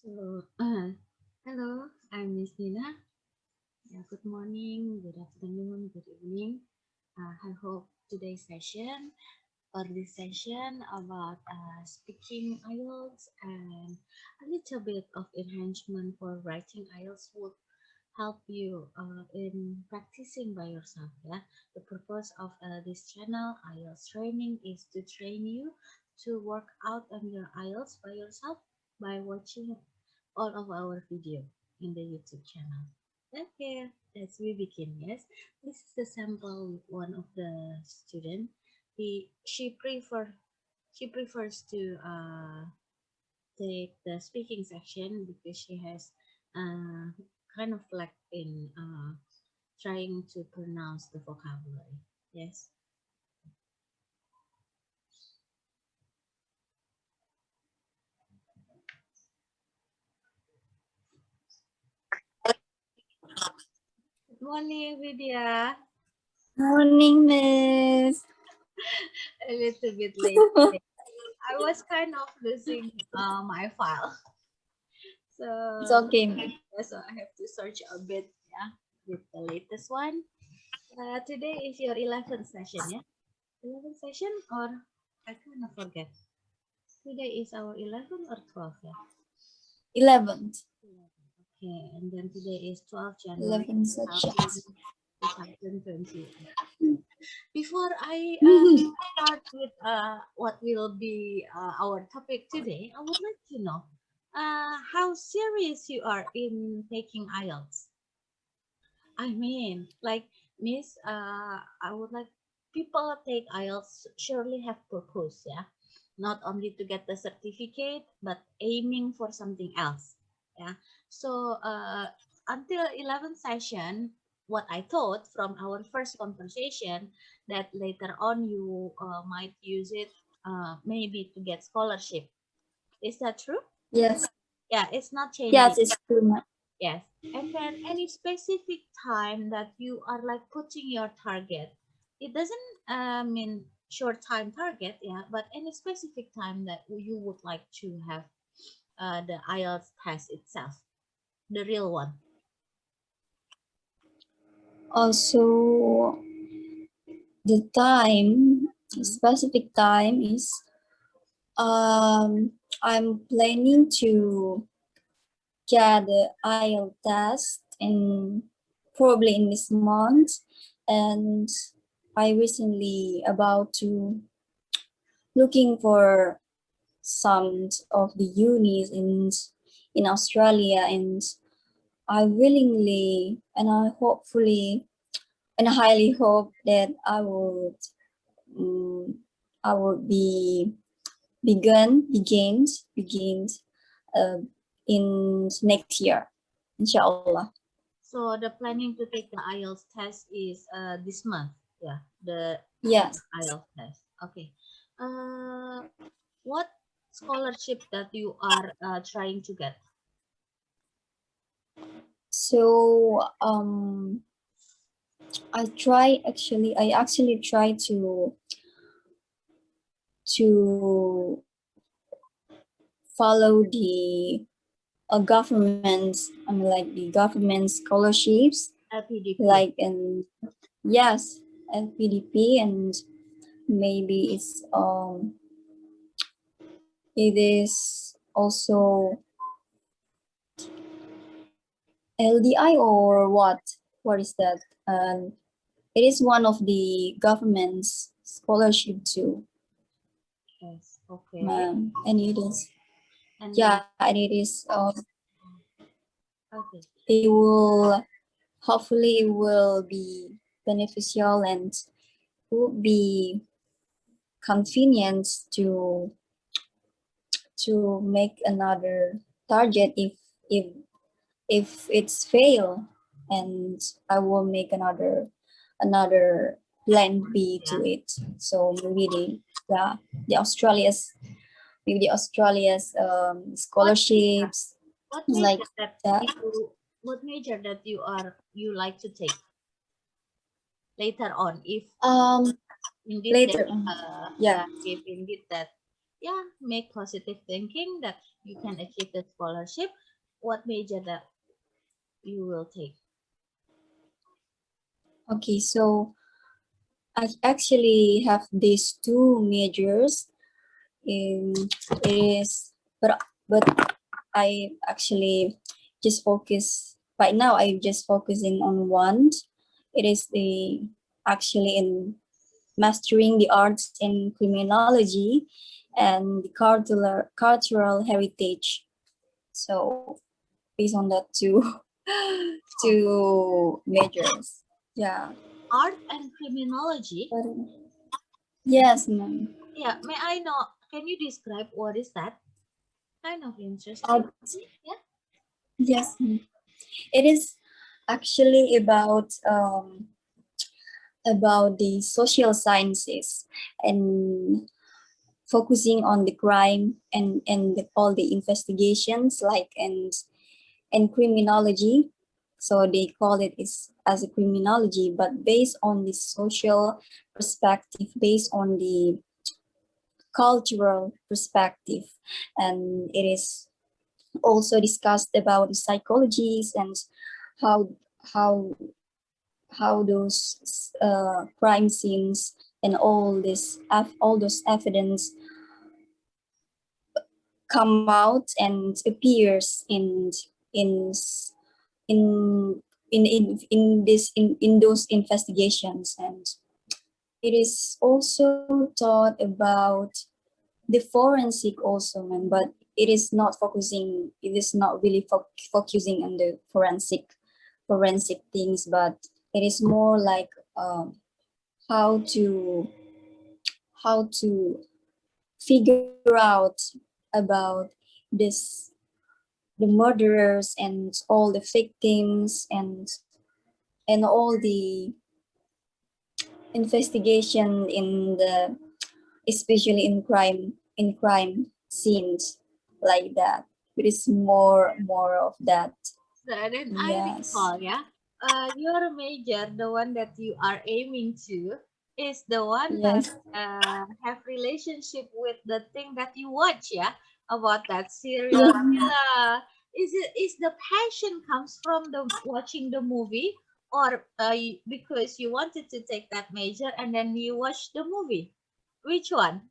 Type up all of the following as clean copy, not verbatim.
Hello, I'm Miss Nina. Good morning, good afternoon, good evening. I hope today's session or this session about speaking IELTS and a little bit of enhancement for writing IELTS would help you in practicing by yourself. Yeah, the purpose of this channel, IELTS training, is to train you to work out on your IELTS by yourself by watching all of our video in the YouTube channel. Okay, let's we begin. Yes, this is the sample with one of the student. She prefers to take the speaking section because she has uh, kind of lack in trying to pronounce the vocabulary. Yes. Good morning, Vidya. Morning, Miss. A little bit late today. I was kind of losing my file. So, It's okay, Miss. so I have to search a bit, yeah, with the latest one. Today is your 11th session, yeah? 11th session or I kind of forget. Today is our 11th or 12th, yeah? 11th. 11th. Okay, and then today is 12th January 11 sections. 2020. Before I start with what will be our topic today, I would like to know how serious you are in taking IELTS. I mean, like, Miss, I would like people take IELTS surely have purpose, yeah, not only to get the certificate, but aiming for something else, yeah. So until 11th session, what I thought from our first conversation that later on you might use it maybe to get scholarship. Is that true? Yes. Yeah, it's not changing. Yes, it's too much. Yes. And then any specific time that you are like putting your target. It doesn't mean short time target, yeah, but any specific time that you would like to have the IELTS test itself, the real one. Also, the time, specific time is, I'm planning to get the IELTS test probably in this month, and I recently about to looking for some of the unis in Australia, and I willingly and I hopefully and I highly hope that um, I would be begins uh, in next year, inshallah. So the planning to take the IELTS test is this month, yeah, the Yes. IELTS test. Okay. What scholarship that you are trying to get? So I actually try to follow the government's like the government scholarships, LPDP. like yes, LPDP, and maybe it is also LDI or what? What is that? It is one of the government's scholarship too. Yes. Okay. And it is And then, yeah, and it is okay. it will hopefully it will be beneficial and will be convenient to make another target if it's fail, and I will make another plan B to Yeah. it. So maybe the Australia's maybe the Australia's scholarships What like major that that. what major that you like to take later on if Um indeed that later on. Yeah. yeah, if indeed that yeah, make positive thinking that you can achieve the scholarship, what major that you will take? Okay, so I actually have these two majors. In it is, but I actually just focus right now. I'm just focusing on one. It is the actually in mastering the arts in criminology and the cultural heritage. So based on that two two majors. Yeah. Art and criminology. But, yes, ma'am. Yeah, may I know? Can you describe what is that? Kind of interesting. Art, Yeah. yes, ma'am. It is actually about the social sciences and focusing on the crime and all the investigations like and criminology. So they call it is as a criminology, but based on the social perspective, based on the cultural perspective, and it is also discussed about the psychologies and how how how those crime scenes and all those evidence come out and appears in in in those investigations. And it is also taught about the forensic also, man, but it is not really focusing on the forensic things, but it is more like how to how to figure out about this the murderers and all the victims and all the investigation in the especially in crime scenes like that. It is more of that. So then I Yes. recall, yeah, your major, the one that you are aiming to, is the one that Yes. have relationship with the thing that you watch, yeah, about that serial Yeah. killer. Is the passion comes from the watching the movie, or because you wanted to take that major and then you watch the movie? Which one?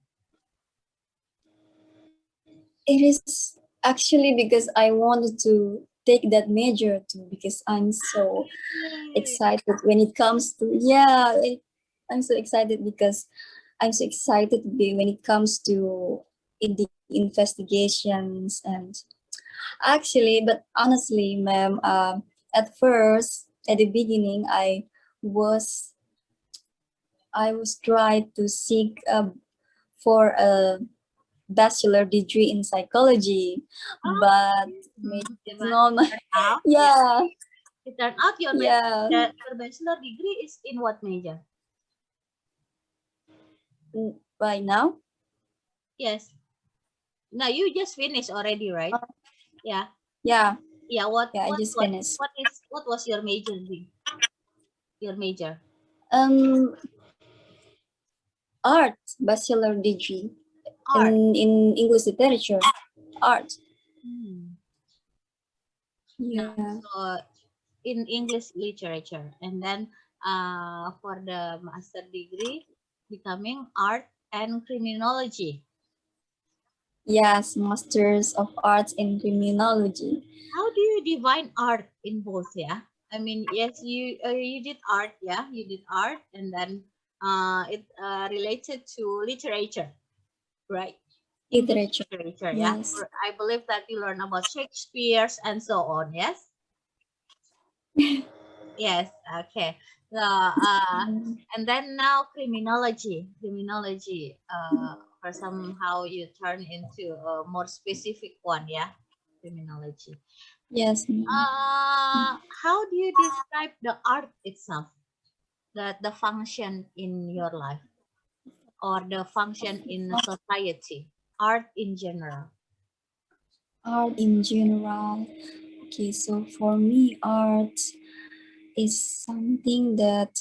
It is actually because I wanted to take that major too because I'm so Okay. excited when it comes to yeah I'm so excited because I'm so excited when it comes to in the investigations. And actually, but honestly, ma'am, at first, at the beginning, was I was trying to seek for a bachelor degree in psychology, Oh, but okay, it's but not my, turn out, yeah. yeah, It turned out yeah. your bachelor degree is in what major? Right now, Yes. No, you just finished already, right? uh, Yeah. yeah, Yeah. yeah, I just finished. What was your major degree? Your major? Um, art bachelor degree Art. in English literature, art. Hmm. Now, Yeah. so in English literature, and then for the master degree, becoming art and criminology. Yes, Masters of Arts in Criminology. How do you define art in both? Yeah, I mean, yes, you did art. Yeah, you did art, and then it related to literature, right? English Literature. literature. Yeah, Yes. I believe that you learn about Shakespeare's and so on. Yes, yes. Okay. So Mm, and then now criminology. For somehow you turn into a more specific one. Yeah, criminology. yes. How do you describe the art itself, the function in your life or the function in the society, art in general? Art in general. Okay, so for me, art is something that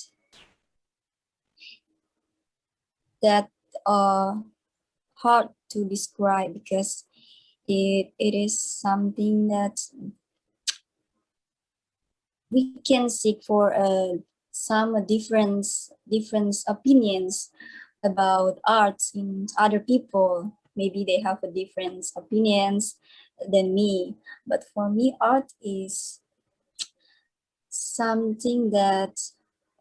uh hard to describe because it is something that we can seek for some different opinions about arts in other people. Maybe they have a different opinions than me, but for me, art is something that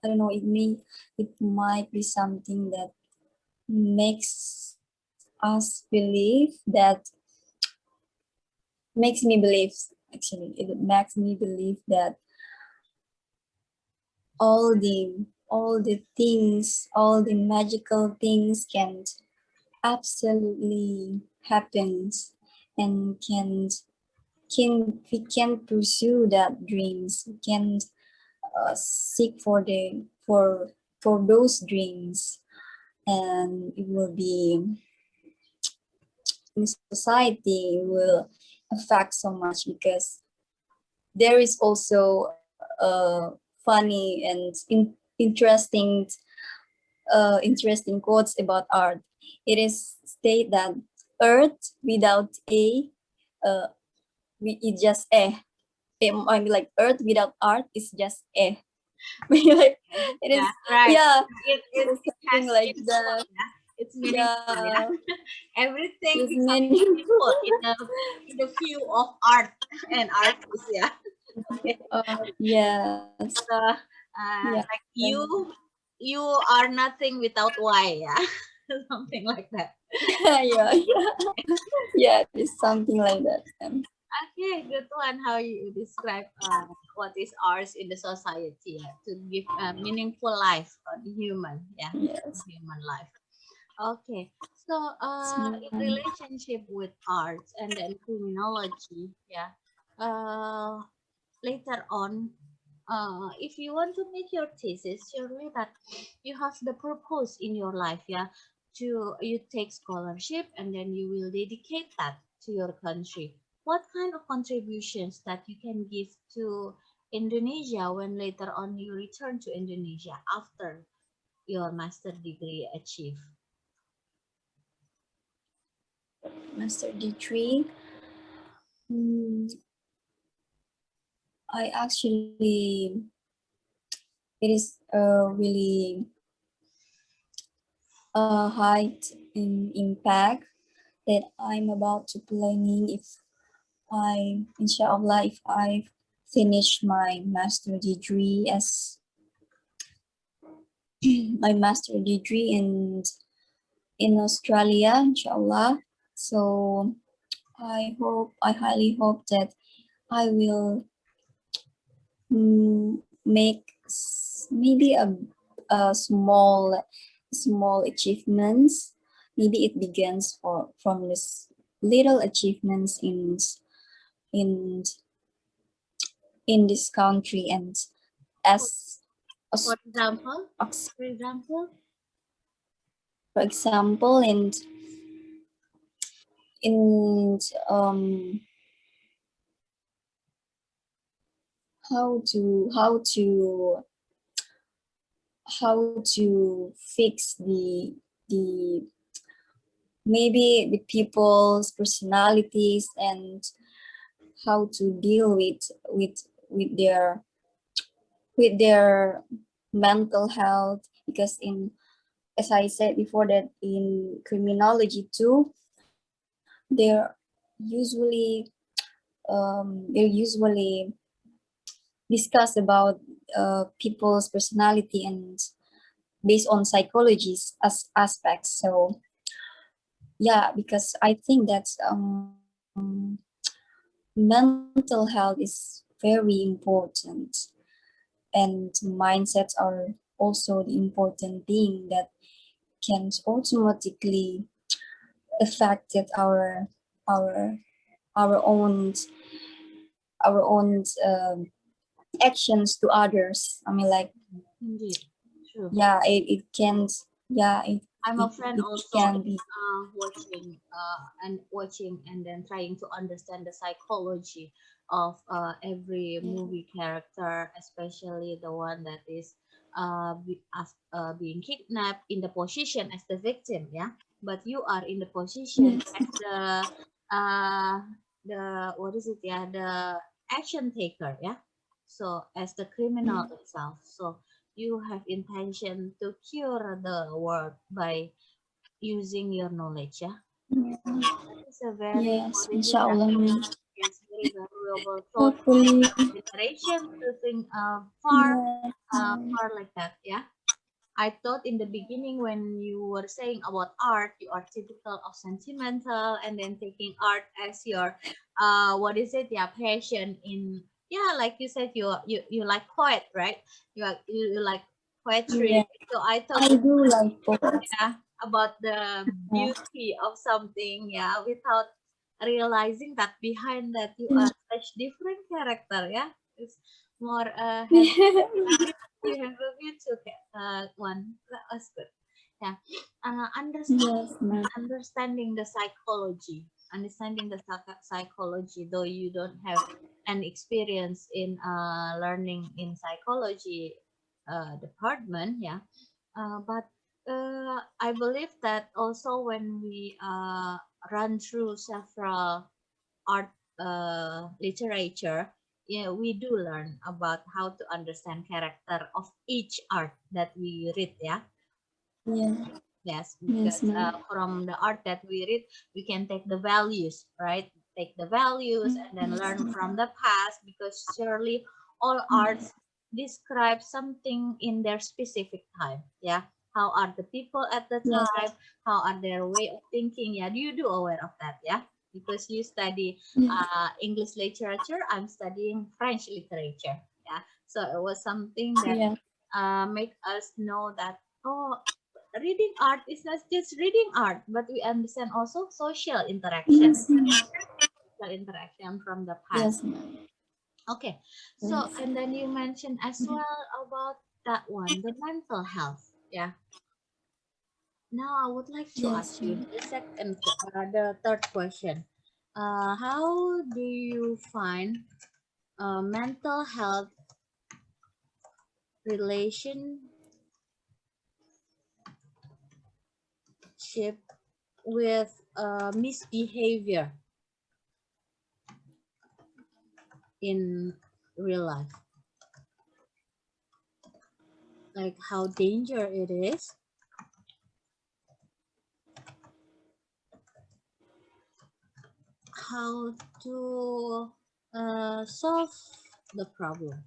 I don't know. It might be something that makes us believe that makes me believe actually it makes me believe that all the magical things can absolutely happens and can we can pursue that dreams. We can seek for those dreams, and it will be in society will affect so much because there is also funny and interesting quotes about art. It is state that Earth without uh, it just I mean, like Earth without art is just like, it is, Yeah, right. yeah, It has something like meaningful, that. yeah. It's meaningful, yeah. Yeah, Everything it's becomes many. meaningful in the view of art and artists, yeah. Yes, So, yeah, like you are nothing without why, yeah. Something like that. yeah, yeah, it's something like that. Okay, good one. How you describe what is ours in the society, yeah, to give a meaningful life for the human, yeah, Yes, human life. Okay, so it's in relationship with arts and then criminology, yeah, later on, if you want to make your thesis, surely that you have the purpose in your life, yeah, to you take scholarship and then you will dedicate that to your country. What kind of contributions that you can give to Indonesia when later on you return to Indonesia after your master degree achieved? master degree. Mm, I actually it is really a height in impact that I'm about to planning if inshallah if I finish my master degree as my master degree in Australia, inshallah. So I highly hope that I will make maybe a small achievements. Maybe it begins from this little achievements in in this country and For, as for as example, as- for example, for example in how to how to how to fix the maybe the people's personalities and how to deal with with their mental health because in as I said before that in criminology too they're usually they usually discuss about people's personality and based on psychologies as aspects. So yeah, because I think that mental health is very important and mindsets are also the important thing that can automatically affected our our own our own actions to others. I mean, like, indeed, true. yeah, it can, yeah, I'm a friend it also can be, watching and then trying to understand the psychology of every movie character, especially the one that is being kidnapped in the position as the victim. Yeah. but you are in the position Yes. as the what is it? Yeah, the action taker. Yeah, so as the criminal itself. So you have intention to cure the world by using your knowledge. Yeah, that is a very Yes. what is it? Inshallah. Yes, very valuable thought for Hopefully. generation to think Yes. far like that. Yeah. I thought in the beginning when you were saying about art, you are typical of sentimental and then taking art as your what is it? Yeah, passion in yeah, like you said, you like poet, right? You like poetry. Yeah. So I thought I do like poets. yeah about the Yeah. beauty of something, yeah, without realizing that behind that you are such different character, yeah. It's more has you have a beautiful one. That was good. Yeah. Yes, ma'am. Understanding the psychology. Understanding the psychology, though you don't have an experience in learning in psychology department, yeah. But I believe that also when we run through several art literature, yeah, we do learn about how to understand character of each art that we read. Yeah, Yeah. yes, Yes, because ma'am. from the art that we read, we can take the values, right? Take the values and then learn from the past because surely all arts describe something in their specific time. Yeah, how are the people at the Yes. time? How are their way of thinking? Yeah, you do aware of that? Yeah, because you study Yes. English literature, I'm studying French literature. Yeah, so it was something that Yeah. make us know that oh, reading art is not just reading art, but we understand also Yes, ma'am. social interaction from the past. Yes, ma'am. Okay, so Yes. and then you mentioned as well about that one, the mental health. Yeah. Now I would like to Yes, ask you ma'am. the third question. How do you find mental health relationship with misbehavior in real life? Like how danger it is, how to solve the problem,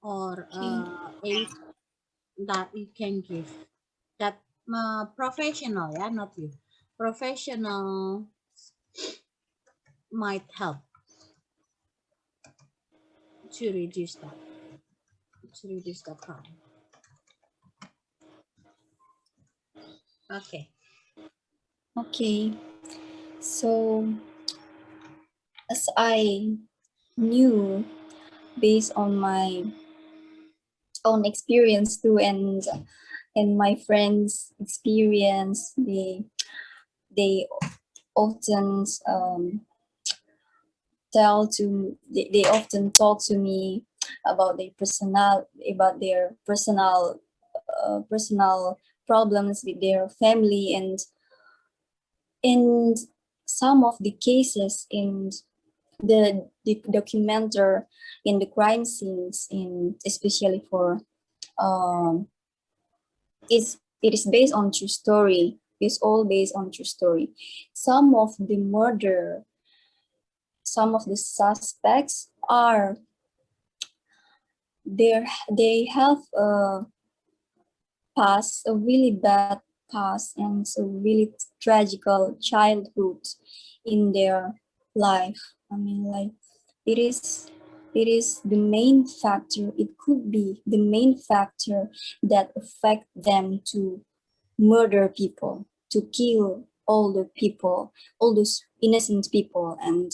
or Okay. aid that you can give. That professional, yeah, not you. Professional might help to reduce the problem. Okay. Okay. So, as I knew based on my own experience too, and my friends' experience, they often they often talk to me about their personal problems with their family, and some of the cases in the documenter in the crime scenes, in especially for um it is based on true story. It's all based on true story. Some of the murder, some of the suspects are there. They have a really bad past and so really tragical childhood in their life. I mean, like it is it is the main factor. It could be the main factor that affect them to murder people, to kill all the people, all those innocent people, and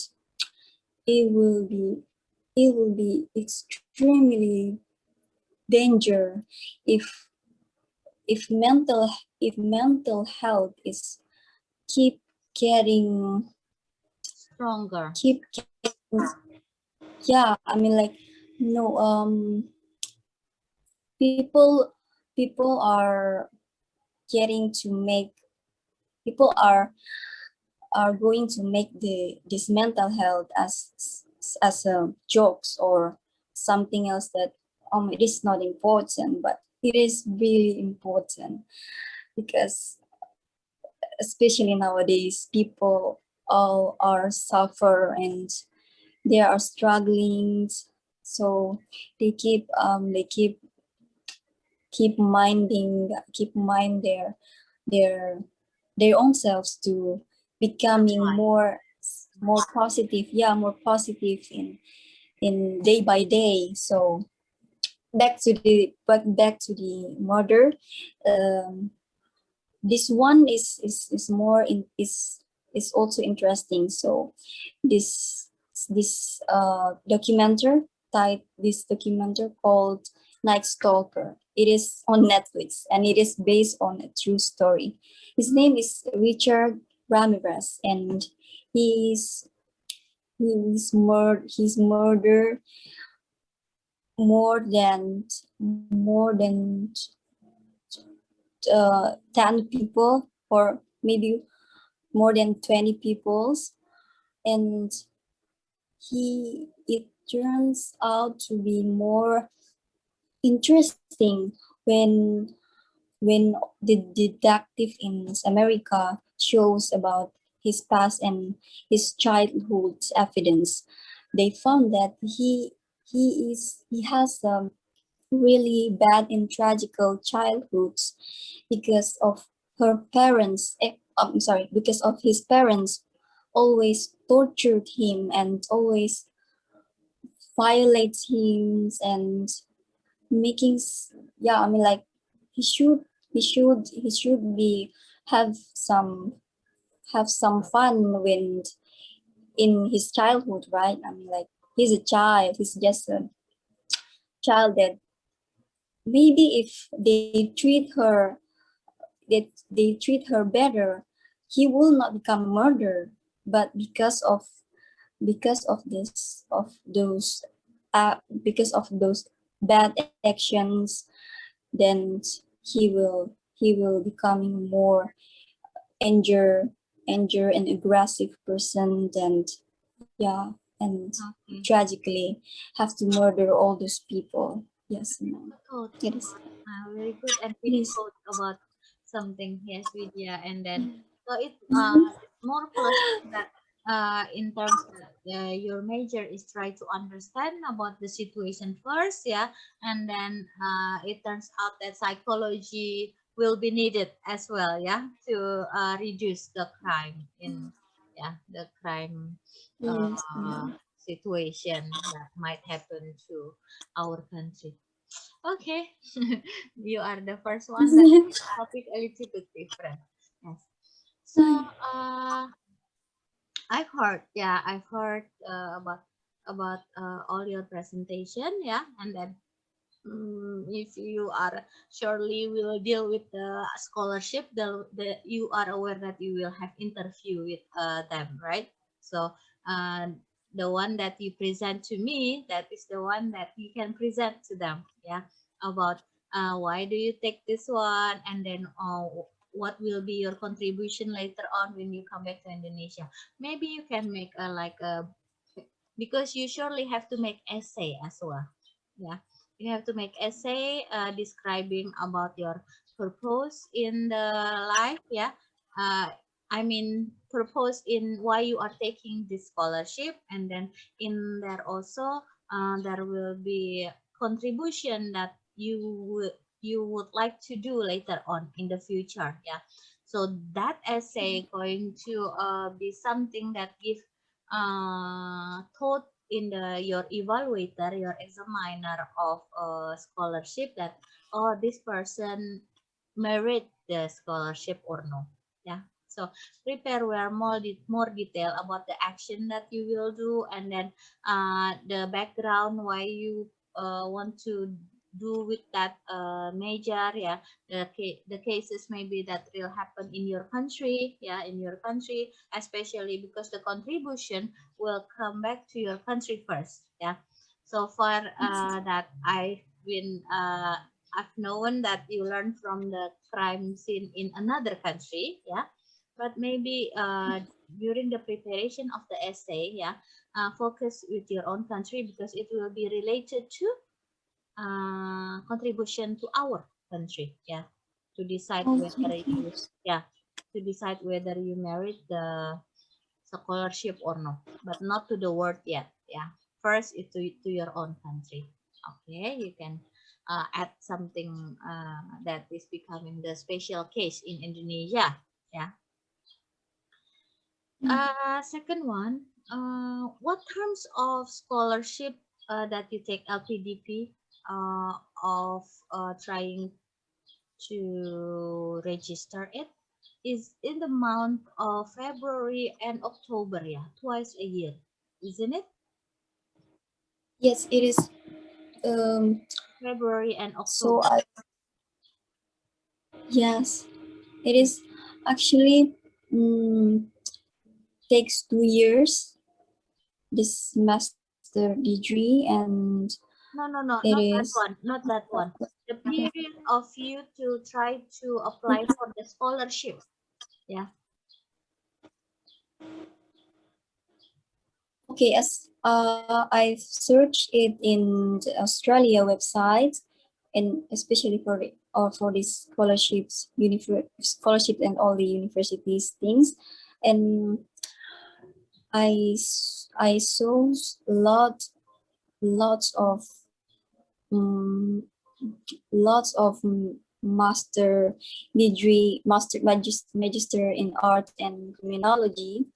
it will be it will be extremely danger if if mental if mental health is keep getting Stronger. keep getting, yeah, I mean, like, no, people are, getting to make people are going to make this mental health as a jokes or something else that it is not important, but it is really important because especially nowadays people all are suffer and they are struggling, so they keep mind their their own selves to becoming more positive, yeah, more positive in day by day. So back to the murder. This one is more in is also interesting. So this this documentary called Night Stalker. It is on Netflix and it is based on a true story. His name is Richard Ramirez, and he's he's murdered more than 10 people or maybe more than 20 peoples, and it turns out to be more interesting when the detective in America shows about his past and his childhood evidence. They found that he has really bad and tragical childhoods because of her parents. I'm sorry, because of his parents always tortured him and always violates him and making yeah, I mean, like he should be have some have some fun when in his childhood, right? I mean, like he's a child, he's just a child that maybe if they treat her better, he will not become murderer. But because of this of those because of those bad actions, then he will becoming more anger and aggressive person, and yeah, and tragically have to murder all those people. Yes, ma'am. It is. Very good and It is. quote about something, yes, Vidya, and then so it's Mhm. more plus that in terms that your major is try to understand about the situation first, yeah, and then it turns out that psychology will be needed as well, yeah, to reduce the crime in yeah the crime Yes, uh, ma'am. situation that might happen to our country. Okay, you are the first one that topic a little bit different. Yes. So I've heard about all your presentation, yeah, and then if you are surely will deal with the scholarship, you are aware that you will have interview with them, right? So uh, the one that you present to me, that is the one that you can present to them, yeah, about why do you take this one, and then what will be your contribution later on when you come back to Indonesia. Maybe you can make a like a because you surely have to make essay as well, yeah, you have to make essay describing about your purpose in the life, yeah, uh, I mean purpose in why you are taking this scholarship, and then in there also there will be contribution that you would like to do later on in the future, yeah. So that essay going to be something that give thought in the your evaluator, your examiner of scholarship that oh this person merit the scholarship or no, yeah. So prepare where more detail about the action that you will do, and then the background why you want to do with that major, yeah, the cases maybe that will happen in your country, yeah, in your country, especially because the contribution will come back to your country first, yeah. So far that I've been I've known that you learn from the crime scene in another country, yeah, but maybe during the preparation of the essay, yeah, focus with your own country because it will be related to contribution to our country, yeah, to decide whether Okay. you, yeah, to decide whether you merit the scholarship or not, but not to the world yet, yeah. First, it to your own country. Okay, you can add something that is becoming the special case in Indonesia, yeah. Second one, what terms of scholarship that you take LPDP of trying to register it is in the month of February and October, yeah, twice a year, isn't it? Yes, it is. Um, February and so October. I, yes, it is actually takes 2 years this master degree, and No, no, no, it not that is one, not that one. The period of you to try to apply for the scholarship, yeah. okay. As I've searched it in the Australia website, and especially for these scholarships, scholarship and all the universities things, and I saw lots of um, master degree, magister in art and criminology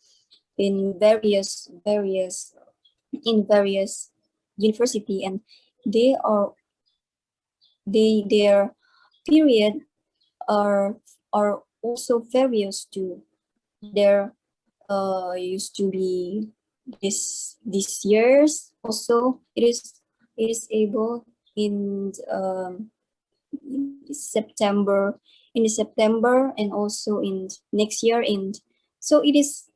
in various university, and they are their period are also various too. There used to be this years also. It is able in September and also in next year. And so it is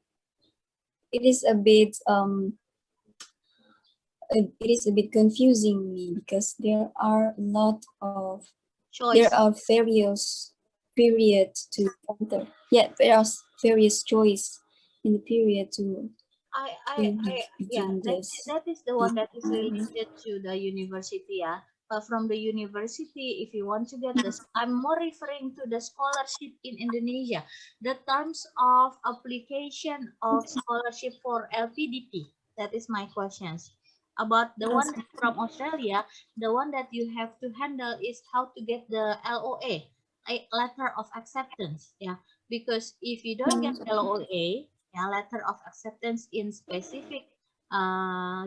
a bit it is a bit confusing me because there Choice. are various periods to enter. Yeah, there are various choice in the period to Yeah, begin that this. that is the one that is related to the university. Yeah, from the university, if you want to get this, I'm more referring to the scholarship in Indonesia. The terms of application of scholarship for LPDP. That is my questions. About the one from Australia, the one that you have to handle is how to get the LOA, a letter of acceptance. Yeah, because if you don't get LOA, yeah, letter of acceptance in specific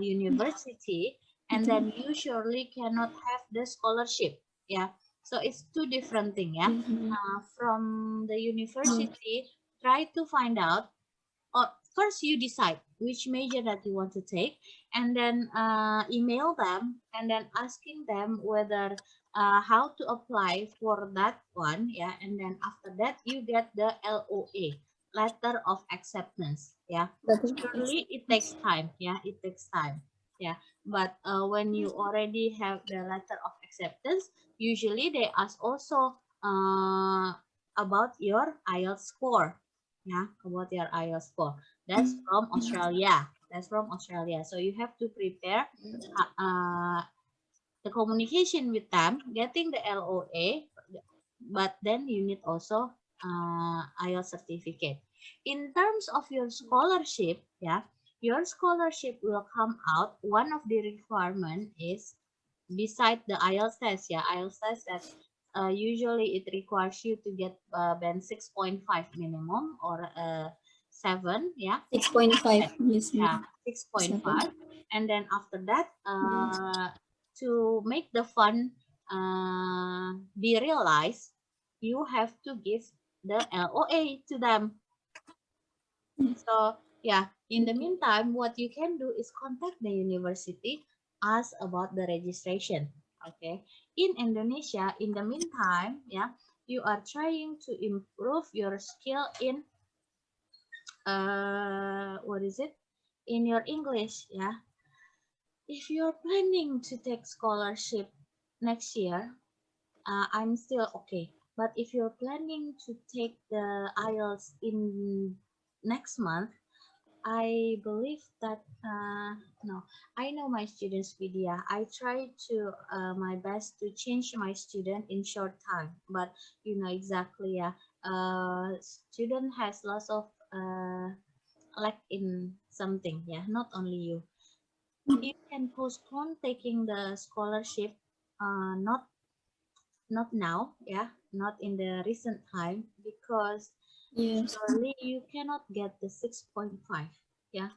university, and then you surely cannot have the scholarship, yeah. So it's two different thing, yeah. Mhm. From the university, try to find out, or first you decide which major that you want to take, and then email them and then asking them whether how to apply for that one, yeah. And then after that you get the LOA, letter of acceptance, yeah. That is Surely it takes time, yeah, it takes time, yeah. But when you already have the letter of acceptance, usually they ask also about your IELTS score, yeah, about your IELTS score. That's from Australia. That's from Australia. So you have to prepare the communication with them, getting the LOA, but then you need also IELTS certificate. In terms of your scholarship, yeah, your scholarship will come out. One of the requirement is beside the IELTS test, yeah, IELTS test that usually it requires you to get band 6.5 minimum or 7, yeah, 6.5. Yes, yeah, ma'am. 6.5. 7. And then after that, Yes. to make the fund be realized, you have to give the LOA to them. So yeah, in the meantime, what you can do is contact the university, ask about the registration. Okay. In Indonesia, in the meantime, yeah, you are trying to improve your skill in what is it? In your English, yeah. If you're planning to take scholarship next year, I'm still okay. But if you're planning to take the IELTS in next month, I believe that no, I know my students, Vidya. I try to my best to change my student in short time, but you know exactly, yeah. Student has lots of lack in something, yeah. Not only you. You can postpone taking the scholarship, not now, yeah, not in the recent time, because Yes. surely you cannot get the 6.5, yeah.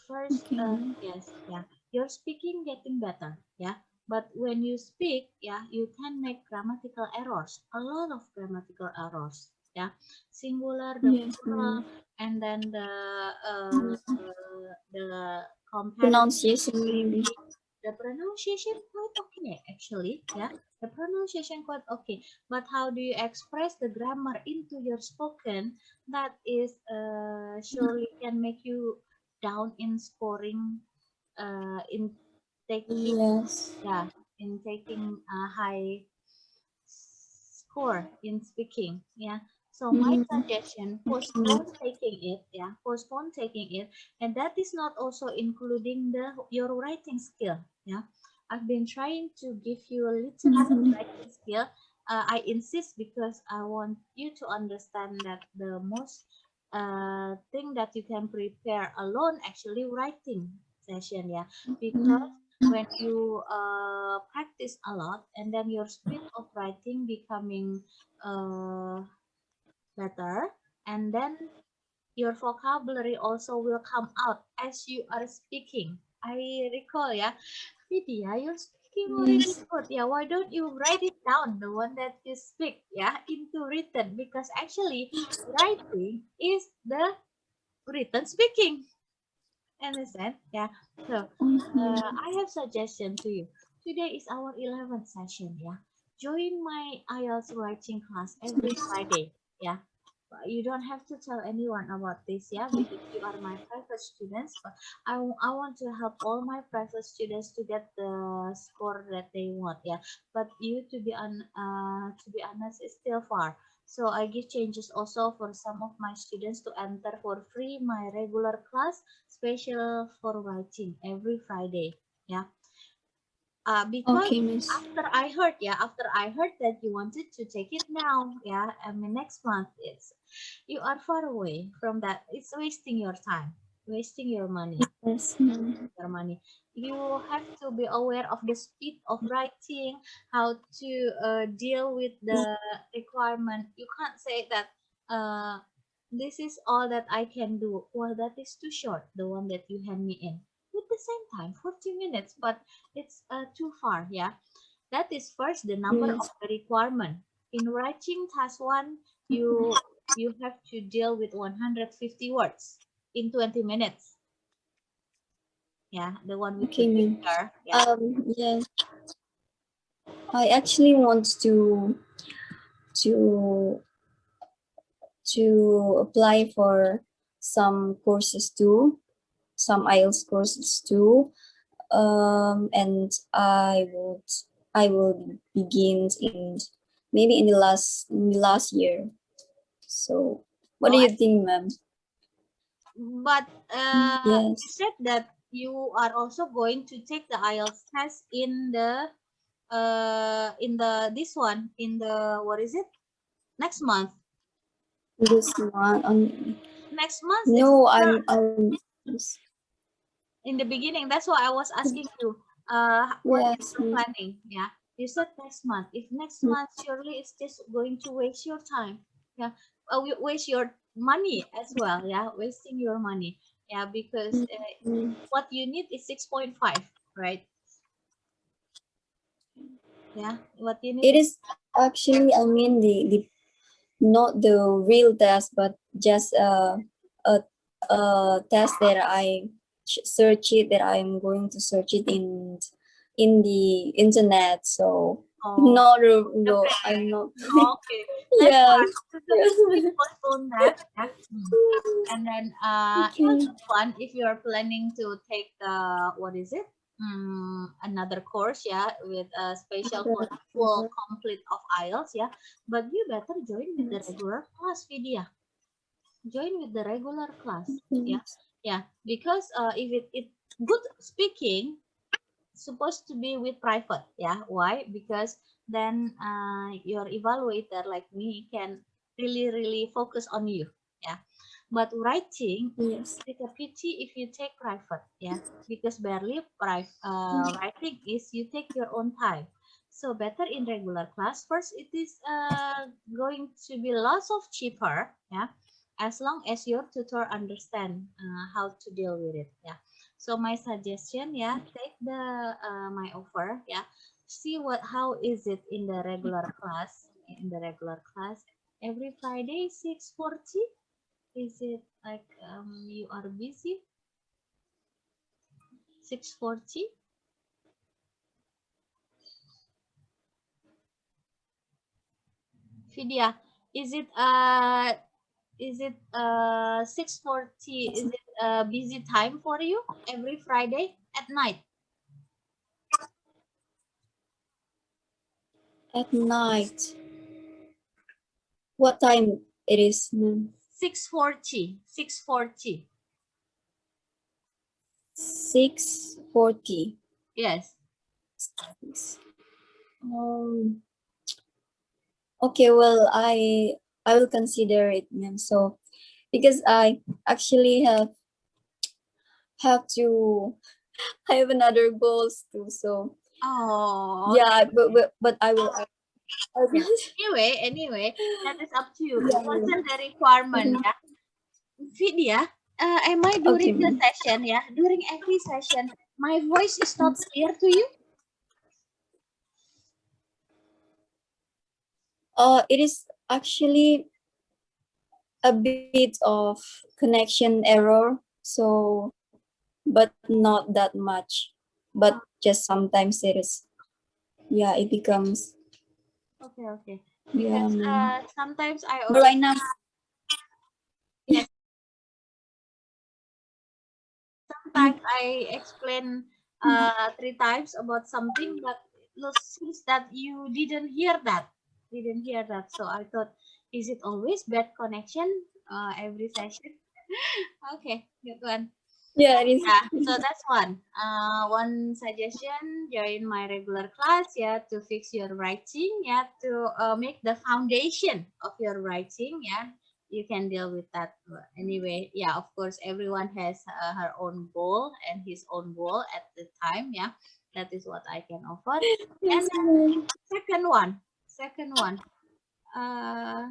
First, Okay, ma'am. yes, yeah, your speaking getting better, yeah. But when you speak, yeah, you can make grammatical errors, a lot of grammatical errors, yeah. Singular, the Yes, plural, ma'am. and then the Pronunciation maybe. comparative, the pronunciation quite okay actually, yeah. The pronunciation quite okay, but how do you express the grammar into your spoken? That is surely can make you down in scoring, in taking, Yes. yeah, in taking a high score in speaking, yeah. So my Mm-hmm. suggestion, Okay, ma'am. postpone taking it, yeah, postpone taking it. And that is not also including the your writing skill, yeah. I've been trying to give you a little bit of Mm-hmm. writing skill. I insist because I want you to understand that the most thing that you can prepare alone actually writing session, yeah. Because when you practice a lot and then your speed of writing becoming uh, better, and then your vocabulary also will come out as you are speaking. I recall, yeah, Vidya, you're speaking already Yes. good. Yeah, why don't you write it down, the one that you speak, yeah, into written? Because actually, writing is the written speaking. Understand? Yeah. So, Mm-hmm. I have suggestion to you. Today is our 11th session. Yeah. Join my IELTS writing class every Friday. Yeah. You don't have to tell anyone about this, yeah, because you are my private students. But I want to help all my private students to get the score that they want, yeah. But you, to be honest, is still far. So I give changes also for some of my students to enter for free my regular class, special for writing every Friday, yeah. Because Okay, miss. after I heard that you wanted to take it now, yeah, I mean next month, it's you are far away from that. It's wasting your time, wasting your money, Yes, ma'am. your money. You have to be aware of the speed of writing, how to deal with the requirement. You can't say that uh, this is all that I can do. Well, that is too short, the one that you hand me in. With the same time, 40 minutes, but it's too far, yeah. That is first the number of Yes. the requirement. In writing task 1, you have to deal with 150 words in 20 minutes. Yeah, the one with the Okay, ma'am. picture. Yeah. Yes. I actually want to to apply for some courses too, some IELTS courses too. And I will begin in maybe in the last year. So what Oh, do you think, ma'am? but you Yes. said that you are also going to take the IELTS test in the this one in the what is it, next month? This one Next month is no, still I'm in the beginning. That's why I was asking you, what is yes, your miss. planning? Yeah, you said next month. If next month, surely it's just going to waste your time. Yeah, waste your money as well. Yeah, wasting your money. Yeah, because Mm. what you need is 6.5, right? Yeah, what you need It is is actually, I mean, the not the real test, but just a test that I search it, that I'm going to search it in the internet. So oh not the no, I'm not. okay. That's Yes. why we postpone that. Yeah. And then Okay. this one, if you're planning to take the what is it? another course, yeah, with a special for full complete of IELTS, yeah. But you better join with the Yes. regular class, Vidya. Join with the regular class, yeah, Yes. yeah. Because if it good speaking supposed to be with private, yeah. Why? Because then your evaluator like me can really focus on you, yeah. But writing, Yes. it's a pity if you take private, yeah, because barely writing is you take your own time. So better in regular class. First, it is going to be lots of cheaper, yeah, as long as your tutor understand how to deal with it, yeah. So my suggestion, yeah, take the my offer, yeah. See what how is it in the regular class. In the regular class, every Friday 6:40. Is it like you are busy? 6:40? Vidya, is it 6:40? Is it a busy time for you every Friday at night? At night. What time it is, ma'am? 6:40. 6:40. 6:40. Yes. Um, okay, well, I will consider it, ma'am. So because I actually have to I have another goals too. So Oh, yeah, okay. but I will. I Yeah. will Anyway, that is up to you. It yeah, wasn't the requirement, yeah. yeah. Vidya, am I Okay, during the ma'am. session, yeah? During every session, my voice is not clear to you? It is actually a bit of connection error. So, but not that much. But just sometimes it is. Yeah, it becomes. Okay. Yeah, Because ma'am. sometimes I But already right now, yes, sometimes I explain three times about something, but it seems that you didn't hear that. So I thought, is it always bad connection every session? Okay, good one. yeah, it is. Yeah, so that's one. One suggestion, join my regular class, yeah, to fix your writing, yeah, to make the foundation of your writing, yeah. You can deal with that. Anyway, yeah, of course, everyone has her own goal and his own goal at the time, yeah. That is what I can offer. And Yes, then ma'am. second one, uh,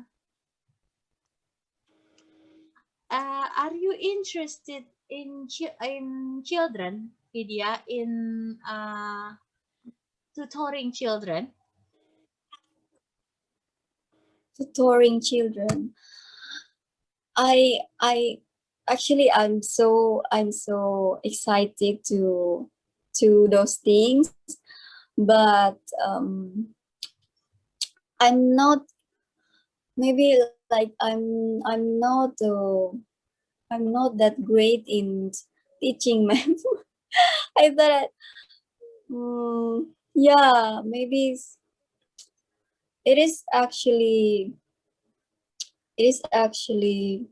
are you interested in children, Vidya, in tutoring children? Tutoring children. I actually I'm so excited to those things, but I'm not maybe like I'm not that great in teaching, ma'am. I thought yeah, maybe it is actually it is actually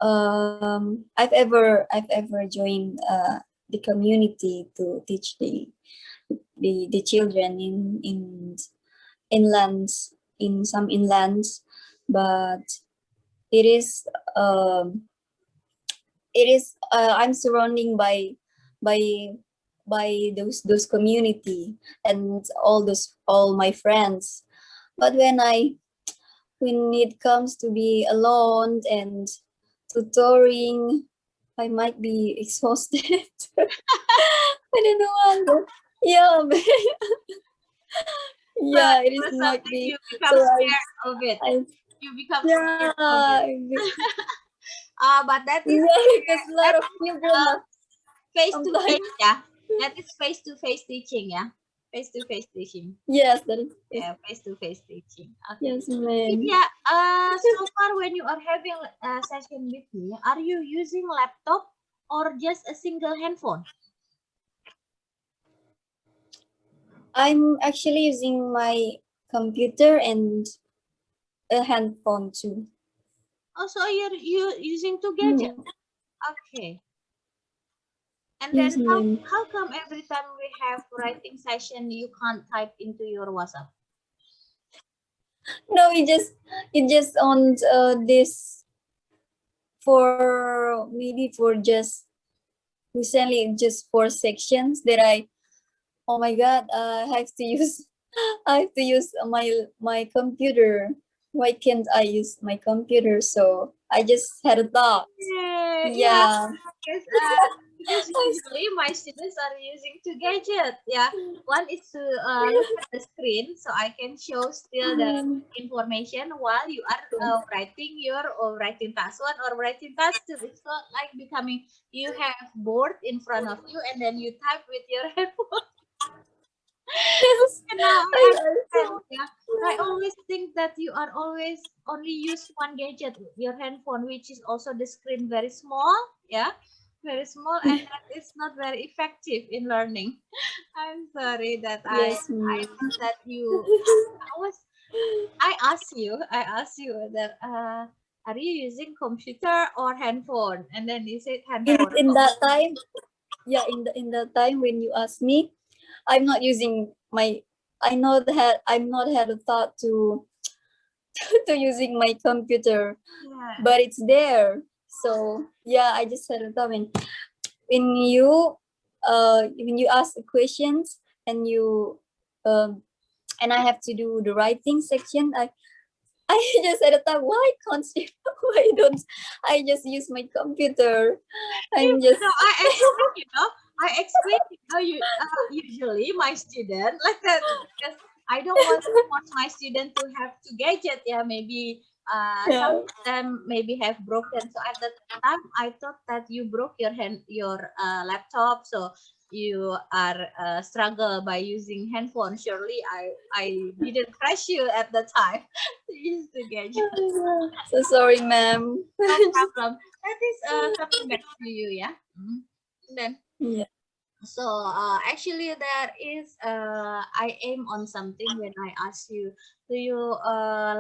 I've ever joined the community to teach the children inlands in some inlands, but it is um I'm surrounding by by those community and all my friends, but when it comes to be alone and tutoring, I might be exhausted. I don't know how. Yeah, So yeah, it is for might something be. you So become scared of it. I You become yeah, scared of it. But that is yeah, because a lot that of is people have face to sometimes. face, yeah. That is face to face teaching, yeah. Face to face teaching. Yes, that is yes, Yeah, face to face teaching. Okay. yes, man. Yeah. So far when you are having a session with me, are you using laptop or just a single handphone? I'm actually using my computer and a handphone too. Oh, so you using two Mm, gadgets? Okay. And Yes, then ma'am. how come every time we have writing session you can't type into your WhatsApp? No, it just on this for maybe for just recently just 4 sections that oh my god, I have to use I have to use my computer. Why can't I use my computer? So I just had a thought. Yeah, Yeah. because usually my students are using two gadgets. Yeah, one is to look at the screen so I can show still the information while you are writing your or writing task one or writing task two. It's not like becoming you have board in front of you and then you type with your headphone. Yes. And now I I understand. also. Yeah, I always think that you are always only use one gadget, your handphone, which is also the screen very small. Yeah, very small, and that is not very effective in learning. I'm sorry that Yes, I ma'am. thought that you. I was. I asked you that are you using computer or handphone? And then you said handphone. In that time, yeah, in the time when you asked me, I'm not using my. I'm not had a thought to to using my computer, Yeah. but it's there. So yeah, I just had a thought when when you ask the questions and you and I have to do the writing section. I just had a thought, why can't you, why don't I just use my computer? I'm just No, I explain, I explain, usually my student like that because I don't want to force my student to have two gadget. Yeah, maybe some yeah. of them maybe have broken. So at that time, I thought that you broke your laptop, so you are struggle by using handphone. Surely, I didn't crush you at the time to use the gadget. So sorry, ma'am. No problem. That is coming back to you, yeah. Mhm. Then Yeah. so actually there is I aim on something when I ask you, do you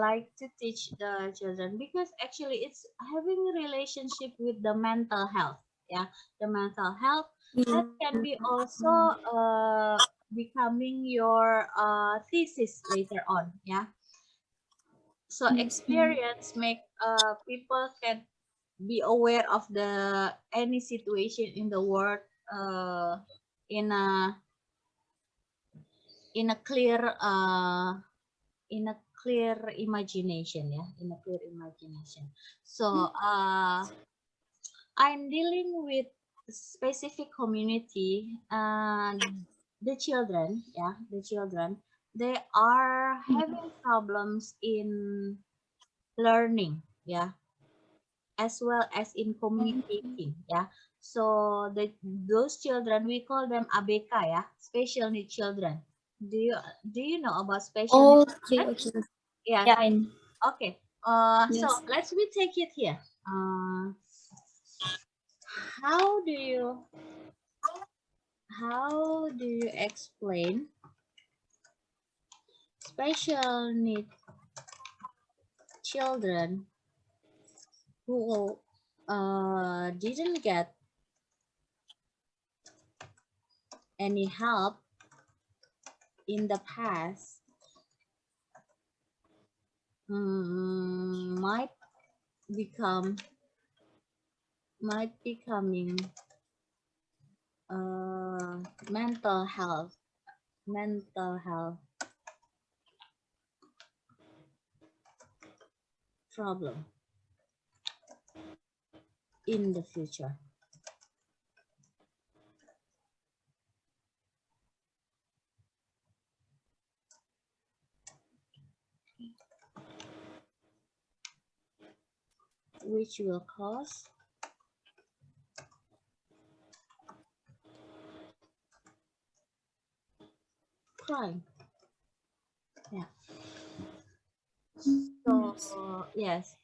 like to teach the children? Because actually it's having a relationship with the mental health. Yeah, the mental health that can be also becoming your thesis later on. Yeah. So Yes, ma'am. experience make people can be aware of the any situation in the world in a in a clear in a clear imagination, yeah, in a clear imagination. So I'm dealing with specific community and the children, yeah, the children, they are having problems in learning, yeah, as well as in communicating, yeah. So those children we call them ABK, yeah, special need children. Do you know about special need Okay, children? okay. Yeah. Yeah, I Okay. So yes. let's we take it here. How do you explain special need children who didn't get any help in the past, might become might becoming mental health problem in the future, which will cause crime. Yeah. So yes.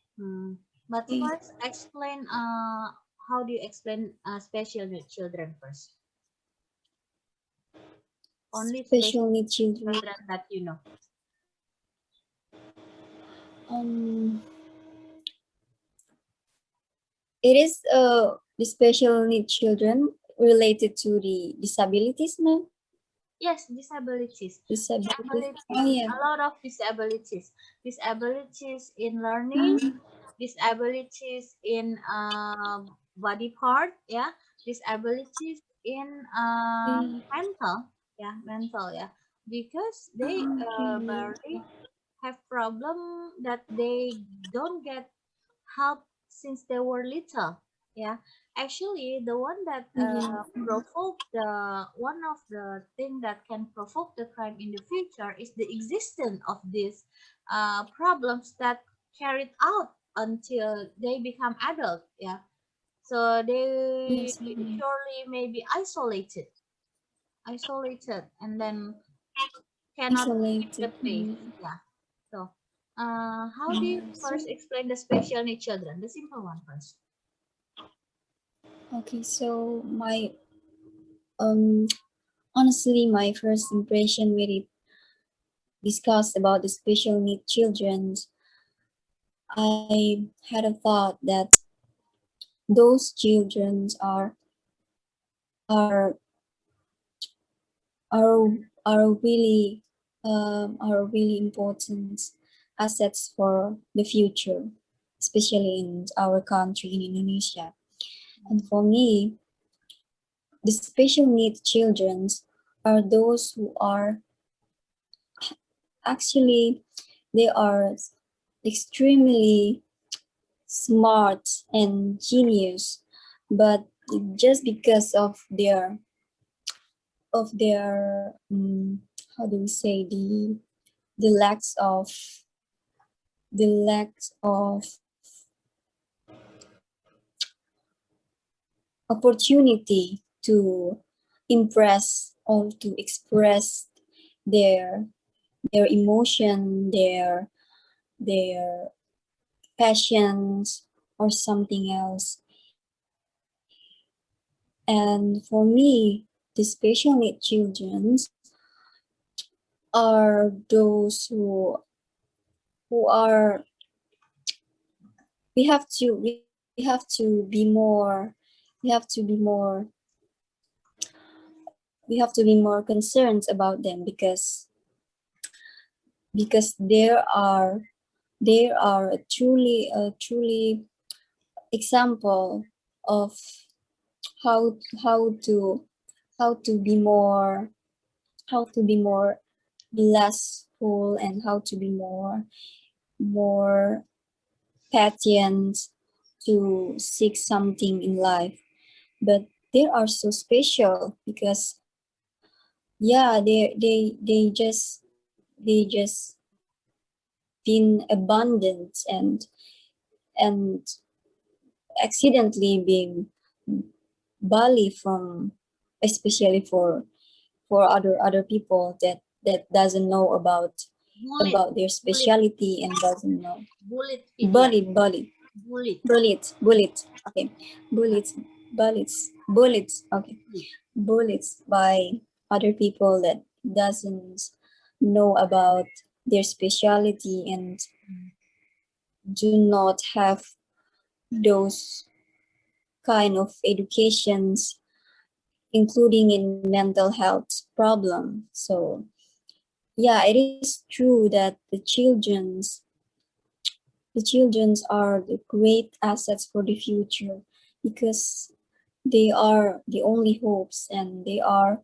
But Okay. first, explain. How do you explain special need children first? only Special need children. children that you know? It is the special need children related to the disabilities, no? Yes, disabilities. Disabilities. Oh yeah. A lot of disabilities. Disabilities in learning, disabilities in body part, yeah, disabilities in mental, yeah, because they Okay. barely have problem that they don't get help since they were little. Yeah, actually, the one that Yeah. provoke the one of the thing that can provoke the crime in the future is the existence of these problems that carried out until they become adult. Yeah, so they Yes. surely may be isolated, and then cannot keep the Isolated. pace. Yeah. So, how do you Yes. first explain the special needs children? The simple one first. Okay. So my um honestly, my first impression when it discussed about the special need children, I had a thought that those children are are are really important assets for the future, especially in our country in Indonesia. And for me, the special needs children are those who are actually they are extremely smart and genius, but just because of their how do we say the lacks of the lack of opportunity to impress or to express their their emotion, their passions or something else. And for me, the special need children are those who are we have to be more we have to be more we have to be more concerned about them because there are a truly example of how how to how to be more how to be more blissful and how to be more patient to seek something in life. But they are so special because yeah they just been abundant and accidentally being bullied from especially for other people that doesn't know Bullet, about their bullet, specialty and doesn't know bullet, bullied bullet, okay bullets okay bullet. bullets by other people that doesn't know about their specialty and do not have those kind of educations including in mental health problem. So yeah, it is true that the children's are the great assets for the future because they are the only hopes and they are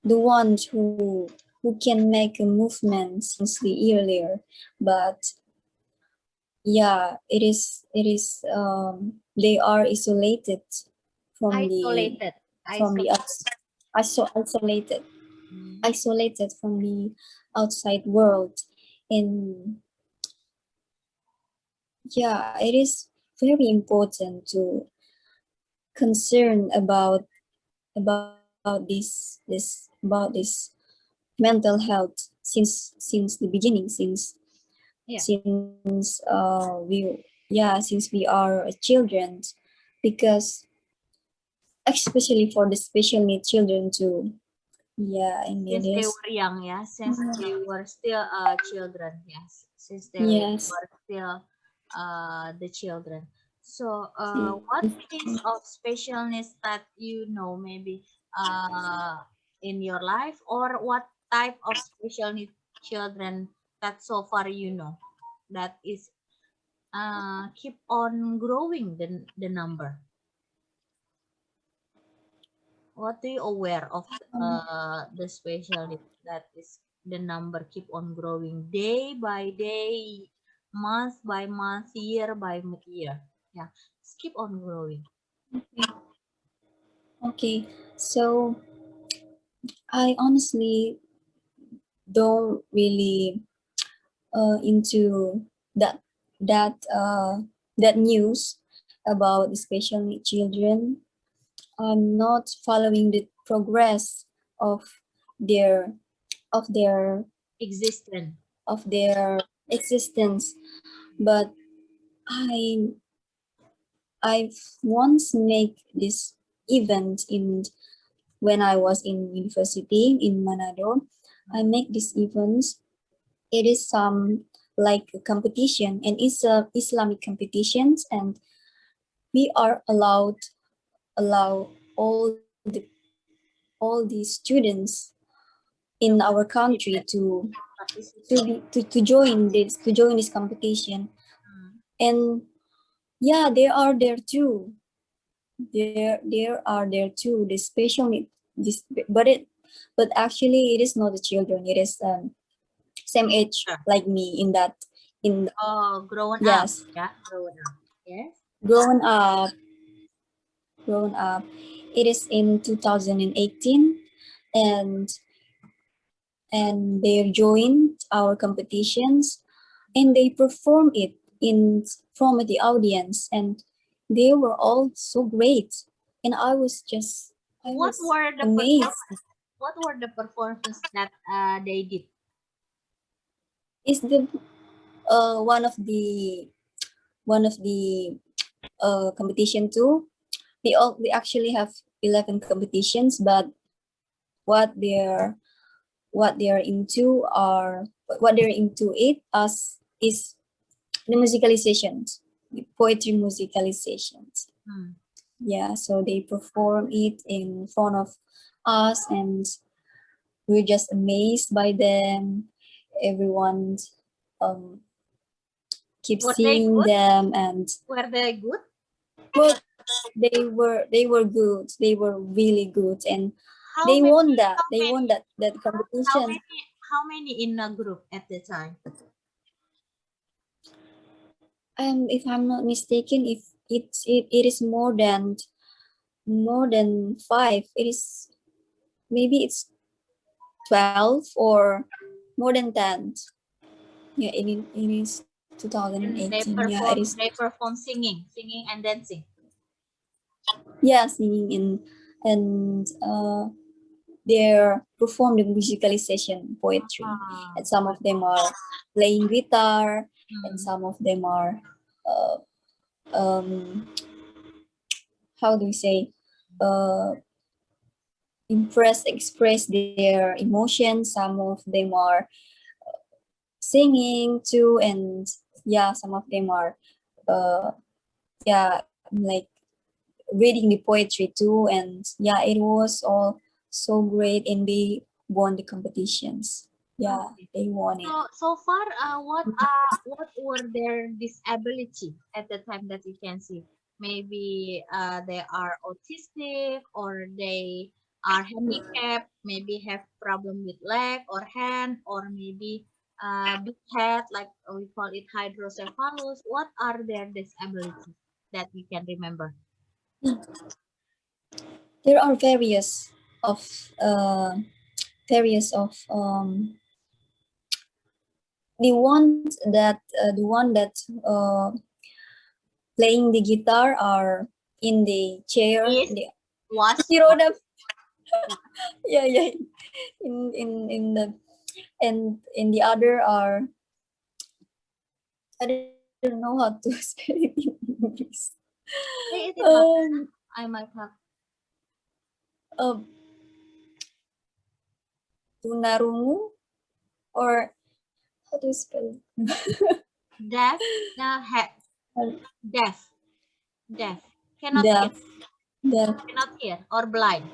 the ones who can make a movement since the earlier. But yeah, they are isolated from the Isolated, from the isolated. isolated Mm. isolated from the outside world. And yeah, it is very important to concern about this mental health since the beginning Yeah. since we are children because especially for the special need children too Yeah, I mean Since they this. were young, yeah, since they were still children, yes, since they Yes. were still the children. So Yes. what case of specialness that you know maybe in your life, or what type of special need children that so far you know that is keep on growing the number? What do you aware of the special need that is the number keep on growing day by day, month by month, year by year? Yeah, it's keep on growing. Okay. So I honestly don't really into that that news about the special need children. I'm not following the progress of their of their Existent. of their existence, but I I've once make this event in when I was in university in Manado. I make this events. It is some like a competition, and it's a Islamic competitions, and we are allow all the students in To our country participate. Participate. to join this competition. Mm. And yeah, they are there too. There are there too the special need this, but actually it is not the children, it is same age Sure. like me in that in Oh, grown up. yes, Yeah, grown up. Yes. grown up grown up. It is in 2018, and they joined our competitions, and they perform it in from the audience, and they were all so great, and I What was were the amazed. performance? What were the performances that they did? Is the one of the competition too. We actually have 11 competitions, but what they're what they're into are what they're into it as is the musicalizations, the poetry musicalizations. Hmm. Yeah, so they perform it in front of us, and we're just amazed by them. Everyone um, keeps Were they seeing good? them, and Were they good? well, they were good. They were really good, and How many? How they won many? that How competition. many? How many in a group at the time? If I'm not mistaken, if it is more than five. It is maybe it's 12 or more than 10. Yeah, it is And 2018. Yeah, it is. they perform singing and dancing. Yeah, singing and they're perform the musicalization poetry, Ah, and some of good. them are playing guitar, and Hmm. some of them are uh, um how do you say uh express their emotions. Some of them are singing too, and yeah, some of them are uh yeah, like reading the poetry too, and yeah, it was all so great, and they won the competitions. Yeah, Okay. they won it. So far, what were their disability at the time that you can see? Maybe they are autistic, or they are handicapped. Maybe have problem with leg or hand, or maybe big head, like we call it hydrocephalus. What are their disabilities that you can remember? There are various of the one that uh playing the guitar are in the chair, Is was you know was the yeah. yeah, in the and in the other are I don't know how to spell it in English. Say it in Um, I might have. um, tunarungu, or how do you spell it? Deaf, deaf, deaf, cannot hear, Deaf, deaf. cannot hear, or blind.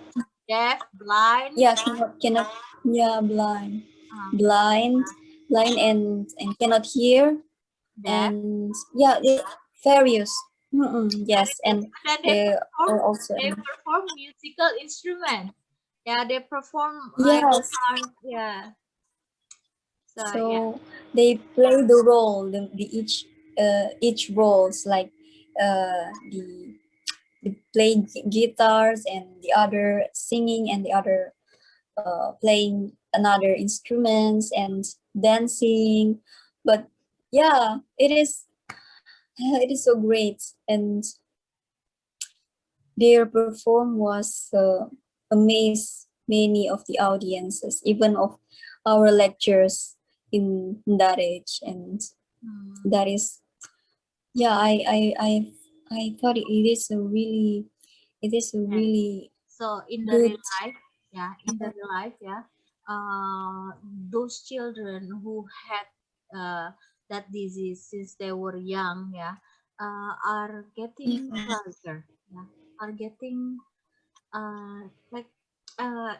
Deaf, blind. Yeah, cannot. Yeah, blind, blind, blind, and cannot hear, Deaf. and yeah, various. Yes, and Then they are also. they perform musical instruments. Yeah, they perform like Yes. yeah. So yeah. So they play the role, the each roles, like the playing guitars, and the other singing, and the other playing another instruments and dancing. But yeah, it is so great, and their perform was amazed many of the audiences, even of our lectures in that age. And that is, yeah, I thought it is a really, So in the good. real life, yeah, in the real life, yeah, those children who had that disease since they were young, yeah, are getting brighter, yeah, are getting like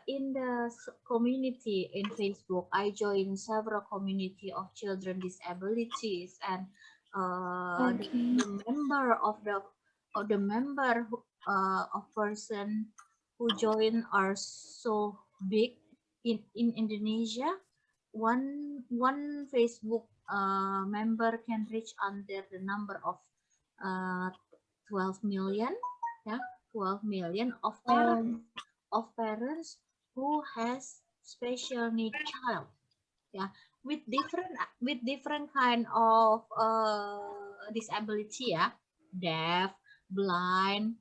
in the community in Facebook. I joined several community of children disabilities, and Okay. the member of the member of person who join are so big in Indonesia. One Facebook member can reach under the number of uh, 12 million, yeah, 12 million of parents who has special need child, yeah, with different kind of disability, yeah, deaf, blind,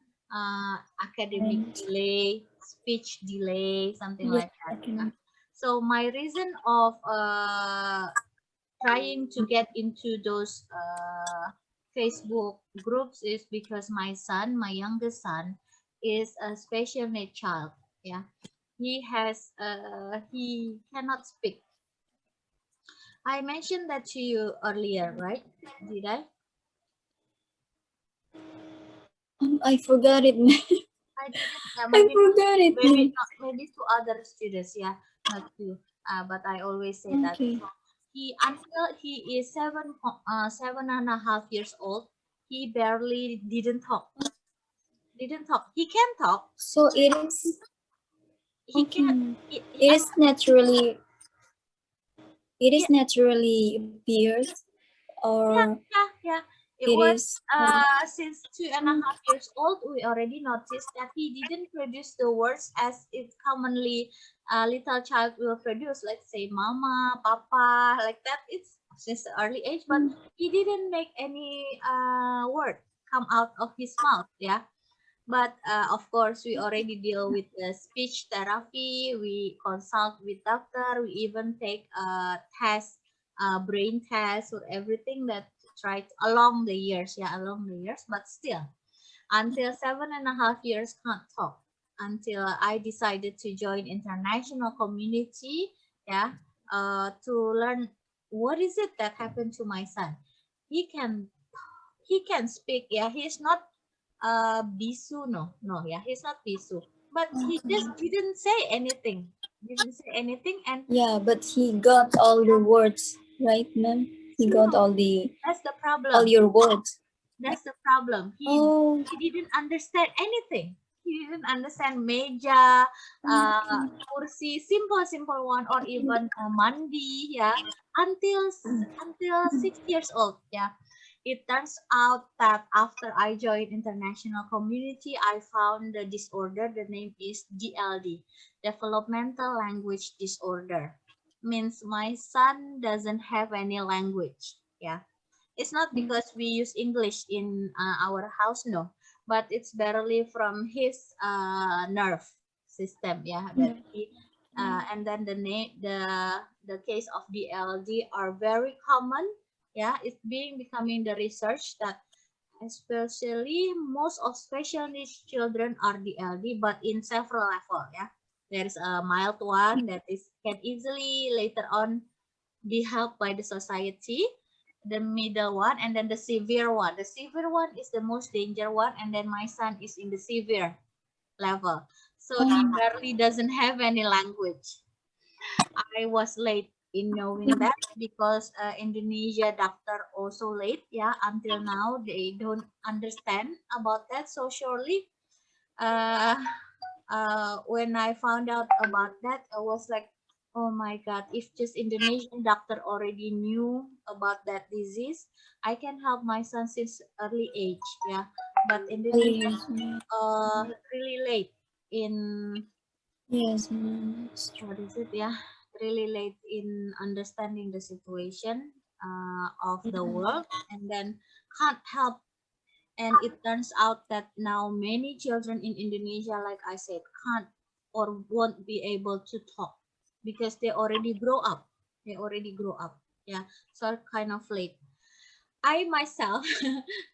academic And delay, speech delay, something yeah, like I that, yeah. can. So my reason of trying to get into those Facebook groups is because my son, my youngest son, is a special need child. Yeah, he cannot speak. I mentioned that to you earlier, right? Did I? I forgot it. I didn't. I forgot it. Maybe to other students. Yeah, not to. But I always say that. Okay. So he until he is 7.5 years old, he barely didn't talk. Didn't talk. He can talk. So it is He can. okay. He It I, is naturally. It yeah, is naturally appears, yeah, or yeah, yeah. It it was is. since 2.5 years old, we already noticed that he didn't produce the words as it commonly a little child will produce, let's say mama, papa, like that. It's since the early age, but he didn't make any word come out of his mouth. Yeah. But of course, we already deal with the speech therapy. We consult with doctor. We even take a test, brain test, or everything that tried along the years. Yeah, along the years. But still, until 7.5 years, can't talk. Until I decided to join international community. Yeah, to learn what is it that happened to my son. He can he can speak. Yeah, he's not Bisu, no, yeah, he's not Bisu, but he just didn't say anything, and Yeah, but he got all your words, right, ma'am? He got no, that's the all problem. your words. That's the problem. Oh, He didn't understand anything. He didn't understand meja, kursi, simple one, or even mandi, yeah, until 6 years old, yeah. It turns out that after I joined international community, I found the disorder. The name is DLD, developmental language disorder. Means my son doesn't have any language. Yeah, it's not because we use English in our house, no, but it's barely from his nerve system. Yeah, that he and then the case of DLD are very common. Yeah, it's being becoming the research that especially most of special needs children are DLD, but in several level. Yeah, There's a mild one that is can easily later on be helped by the society, the middle one, and then the severe one. The severe one is the most danger one, and then my son is in the severe level. So he barely doesn't have any language. I was late in knowing that because Indonesia doctor also late. Yeah, until now they don't understand about that. So surely, uh, when I found out about that, I was like, oh my God, if just Indonesian doctor already knew about that disease, I can help my son since early age. Yeah, but Indonesia Yes, ma'am. really late in Yes, ma'am. what is it? Yeah, really late in understanding the situation of the world, and then can't help. And it turns out that now many children in Indonesia, like I said, can't or won't be able to talk because they already grow up. They already grow up. Yeah, so kind of late. I myself,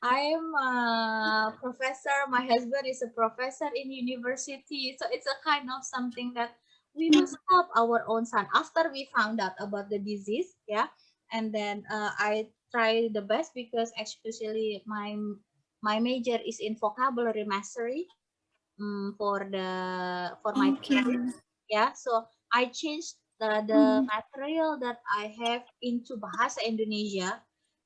I am a professor. My husband is a professor in university. So it's a kind of something that we must help our own son after we found out about the disease. Yeah. And then I try the best because especially my major is in vocabulary mastery for my Okay. thesis. Yeah. So I changed the material that I have into Bahasa Indonesia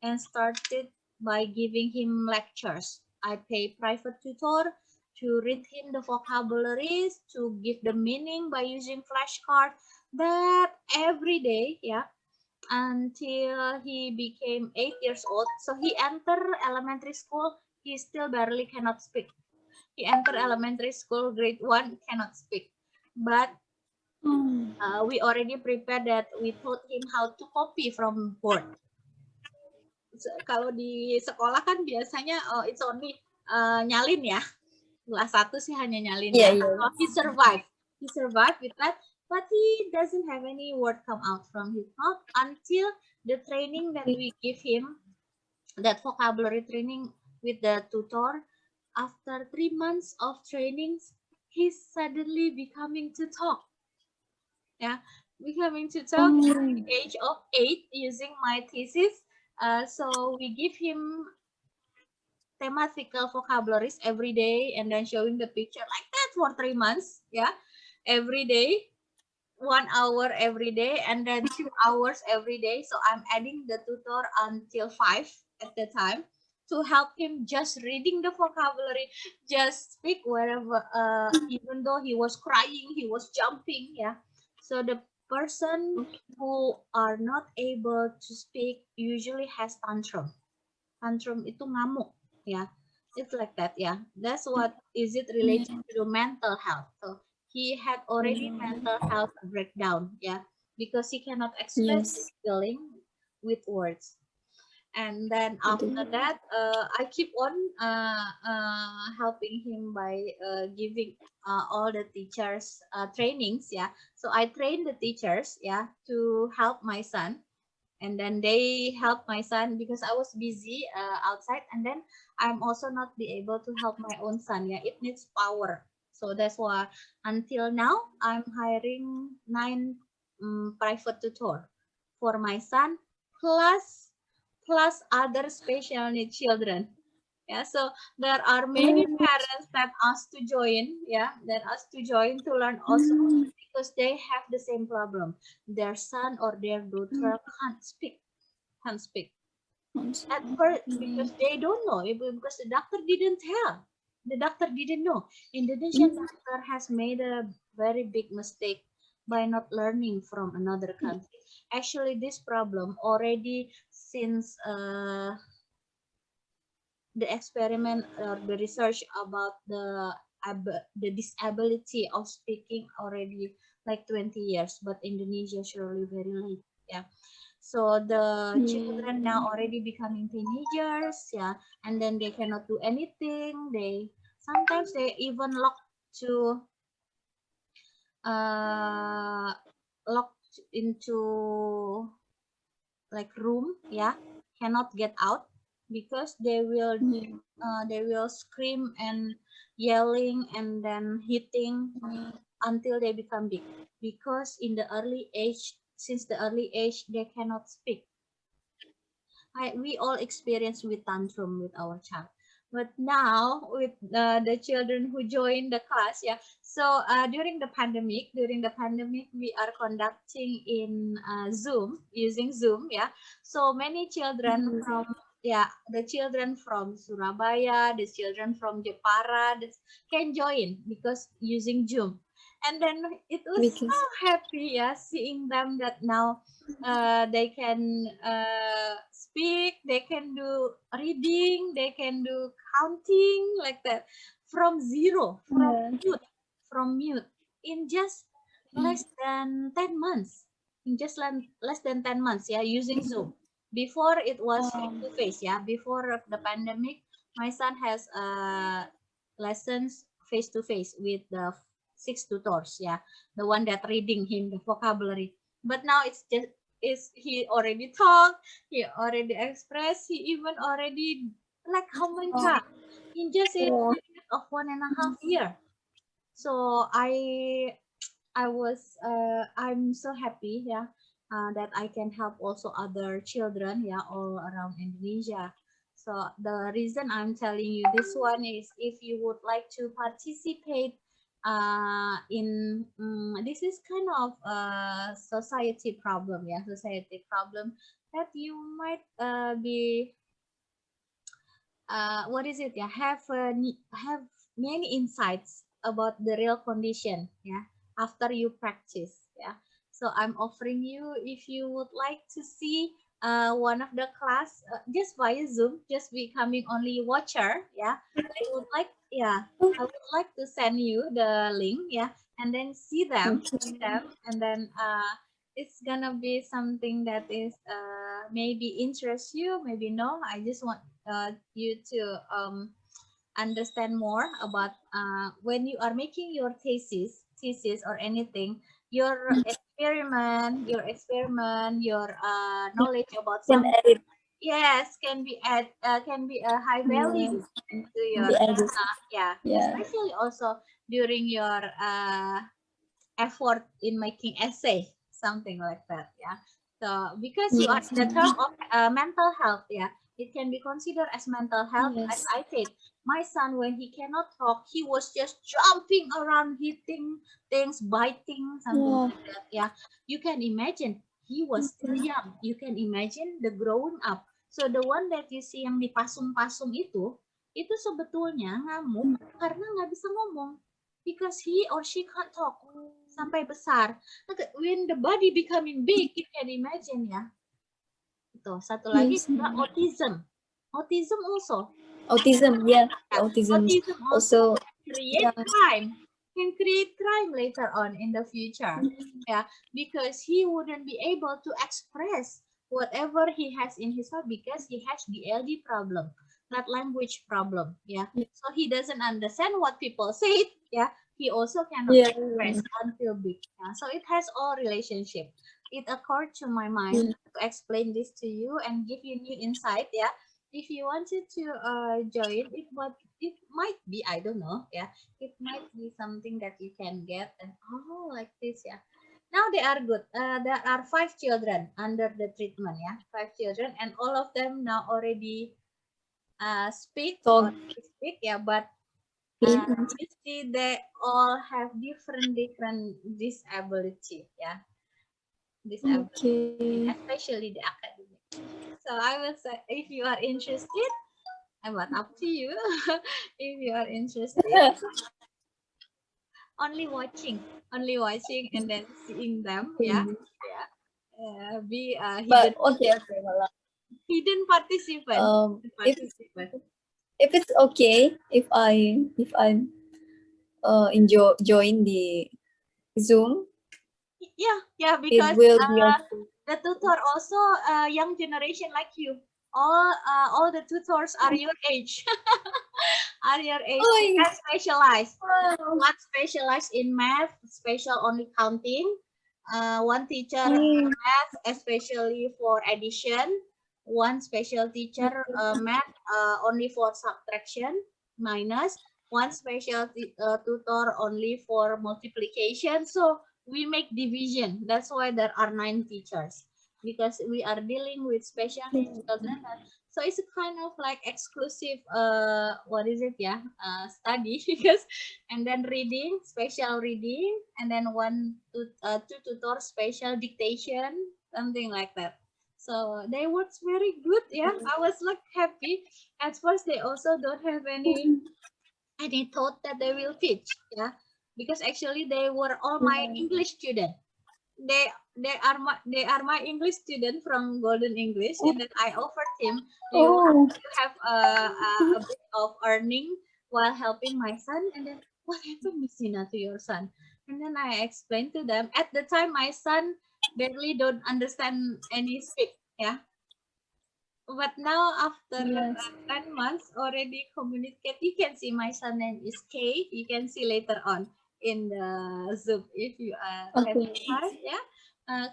and started by giving him lectures. I pay private tutor to read him the vocabularies, to give the meaning by using flashcard. That every day, yeah, until he became 8 years old. So he entered elementary school. He still barely cannot speak. He entered elementary school, grade 1, cannot speak. But we already prepared that we taught him how to copy from board. Kalau di sekolah kan biasanya it's only nyalin ya. Kelas 1 sih hanya nyalin Yeah, ya. yeah. So he survived. He survived with that, but he doesn't have any word come out from his mouth until the training that we give him, that vocabulary training with the tutor. After 3 months of trainings, he's suddenly becoming to talk. Yeah, becoming to talk at the age of 8 using my thesis. So we give him thematical vocabularies every day and then showing the picture like that for 3 months. Yeah, every day, 1 hour every day, and then 2 hours every day. So I'm adding the tutor until 5 at the time to help him just reading the vocabulary, just speak wherever, even though he was crying, he was jumping. Yeah. So the person who are not able to speak usually has tantrum. Tantrum itu ngamuk. Yeah. It's like that. Yeah. That's what is it related to the mental health. So he had already mental health breakdown. Yeah. Because he cannot express his Yes. feeling with words. And then after Betul. that, I keep on helping him by giving all the teachers trainings. Yeah. So I train the teachers. Yeah. To help my son, and then they help my son because I was busy outside, and then I'm also not be able to help my own son. Yeah, it needs power. So that's why until now I'm hiring 9 private tutor for my son, plus other special need children. Yeah, so there are many parents that ask to join. Yeah, that ask to join to learn also because they have the same problem. Their son or their daughter can't speak at first because they don't know, because the doctor didn't tell. The doctor didn't know. Indonesian doctor has made a very big mistake by not learning from another country. Actually, this problem already since the experiment or the research about the disability of speaking already like 20 years, but Indonesia surely very late. Yeah. So the children now already becoming teenagers, yeah, and then they cannot do anything. They sometimes they even to uh locked into like room, yeah, cannot get out because they will scream and yelling and then hitting until they become big, because in the early age, since the early age, they cannot speak. We all experience with tantrum with our child, but now with the children who join the class, yeah. So during the pandemic, we are conducting in Zoom, using Zoom, yeah. So many children from, yeah, the children from Surabaya, the children from Jepara, can join because using Zoom. And then it was so Because happy, yeah, seeing them that now they can speak, they can do reading, they can do counting, like that, from zero, yeah. from mute, in just less than 10 months, in just less than 10 months, yeah, using Zoom. Before it was face to face, yeah, before the pandemic, my son has lessons face to face with the 6 tutors, yeah, the one that reading him the vocabulary. But now it's just, is he already talk, he already express, he even already like Haumenka in just a Oh, period of 1.5 year. So I'm so happy, yeah, that I can help also other children, yeah, all around Indonesia. So the reason I'm telling you this one is, if you would like to participate in this is kind of a society problem, yeah, society problem, that you might be what is it, yeah, have many insights about the real condition, yeah, after you practice, yeah. So I'm offering you, if you would like to see one of the class just via Zoom, just becoming only watcher, yeah, I would like, yeah, I would like to send you the link, yeah, and then see okay. them, and then it's gonna be something that is maybe interest you, maybe no. I just want you to understand more about when you are making your thesis or anything, your knowledge about Can something, edit. yes, can be a high Yeah. value to your The edit. yeah, Yeah. especially also during your effort in making essay, something like that, yeah. So because you are Yes. in the term of mental health, yeah, it can be considered as mental health. As Yes. I said, my son, when he cannot talk, he was just jumping around, hitting things, biting, something Yeah. like that, yeah. You can imagine, he was still young, you can imagine the growing up. So the one that you see yang dipasung-pasung itu sebetulnya ngamuk karena nggak bisa ngomong, because he or she can't talk sampai besar. When the body becoming big, you can imagine, ya. Itu satu lagi Yes. juga autism. Autism also. Autism. Yeah. Yeah. Autism Autism also also. create Yeah. crime. Can create crime later on in the future. Yeah, because he wouldn't be able to express whatever he has in his heart, because he has the LD problem, not language problem. Yeah. So he doesn't understand what people say. Yeah. He also cannot Yeah. express until big. Yeah. So it has all relationship. It occurred to my mind Yeah. to explain this to you and give you new insight. Yeah. If you wanted to join it, but it might be, I don't know. Yeah, it might be something that you can get, and oh, like this, yeah. Now they are good. There are 5 children under the treatment, yeah, 5 children, and all of them now already speak or Talk. speak, yeah. But uh, Okay. you see, they all have different disability, yeah, disability, Okay. especially the academic. So I will say, if you are interested, but up to you. If you are interested, only watching and then seeing them, yeah, yeah. Be a But hidden okay, okay, Mala. hidden participant. Um, Hidden if participant. if it's okay, if I enjoy join the Zoom, Yeah, yeah, it because will be okay. the tutor also young generation like you. All the tutors are your age. Are your age Oh, and specialized. wow. One specialized in math, special only counting. One teacher Mm, math, especially for addition. One special teacher math only for subtraction, minus. one special tutor only for multiplication. So we make division. That's why there are 9 teachers, because we are dealing with special needs children. So it's a kind of like exclusive what is it, yeah, study because, and then reading, special reading, and then two tutor special dictation, something like that. So they works very good. Yeah, I was like happy. At first they also don't have any thought that they will teach. Yeah, because actually they were all my English student. they they are my English student from Golden English, and then I offered him, do you want Oh, to have a bit of earning while helping my son? And then, what happened, Miss Nina, to your son? And then I explained to them. At the time, my son barely don't understand any speak. Yeah, but now after yes. 10 months already communicate. You can see my son name is Kay. You can see later on in the Zoom if you have Okay. time. Yeah,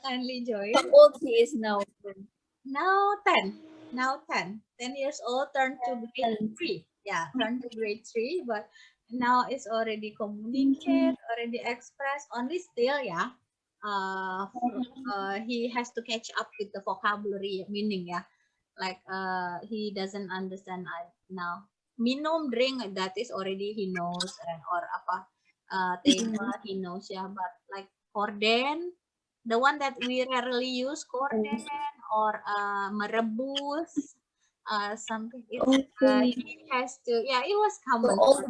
kindly How join. old he is now? Now 10. Now 10. 10 years old, turned to grade And 3. Yeah, turned to grade 3, but now it's already okay. communicate, already express, only still, yeah. He has to catch up with the vocabulary meaning, yeah. Like he doesn't understand now. Minum, drink, that is already he knows, and or apa table he knows, yeah. But like korden, the one that we rarely use, korden or merebus, something. It's Okay. he has to. Yeah, it was So common. all the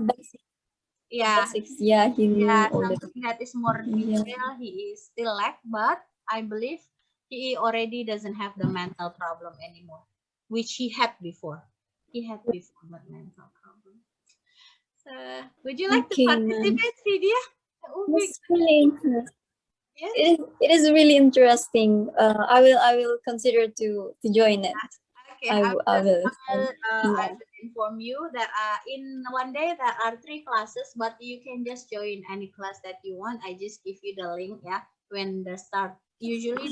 Yeah, basics, yeah, he knew yeah, all the something that is more yeah. detail. He is still lack, but I believe he already doesn't have the mental problem anymore, which he had before. He had before, but mental problem. So, would you like to Okay, ma'am. participate, Vidya? That would be It's really interesting. yes. It is really interesting. I will consider to join it. Okay, I, w- I will. I Yeah. will inform you that in one day there are 3 classes, but you can just join any class that you want. I just give you the link, yeah, when the start. Usually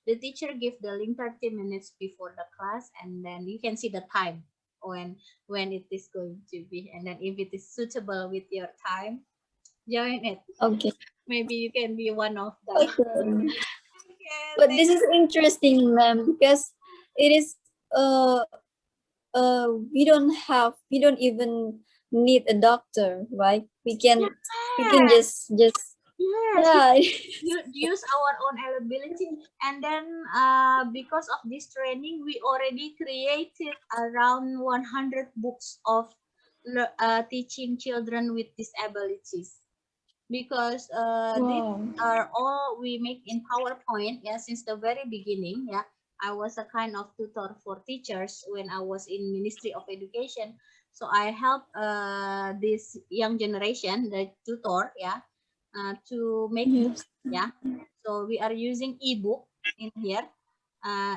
the teacher give the link 30 minutes before the class, and then you can see the time when it is going to be, and then if it is suitable with your time, join it. Okay. Maybe you can be one of them. Okay. Okay, But thank this is interesting, ma'am, because it is we don't even need a doctor, right? We can yes, just yes. yeah. Use our own ability, and then because of this training we already created around 100 books of teaching children with disabilities, because these Wow. are all we make in PowerPoint, yeah, since the very beginning. Yeah, I was a kind of tutor for teachers when I was in Ministry of Education, so I help this young generation, the tutor, yeah, to make Yes. books. Yeah, so we are using ebook in here,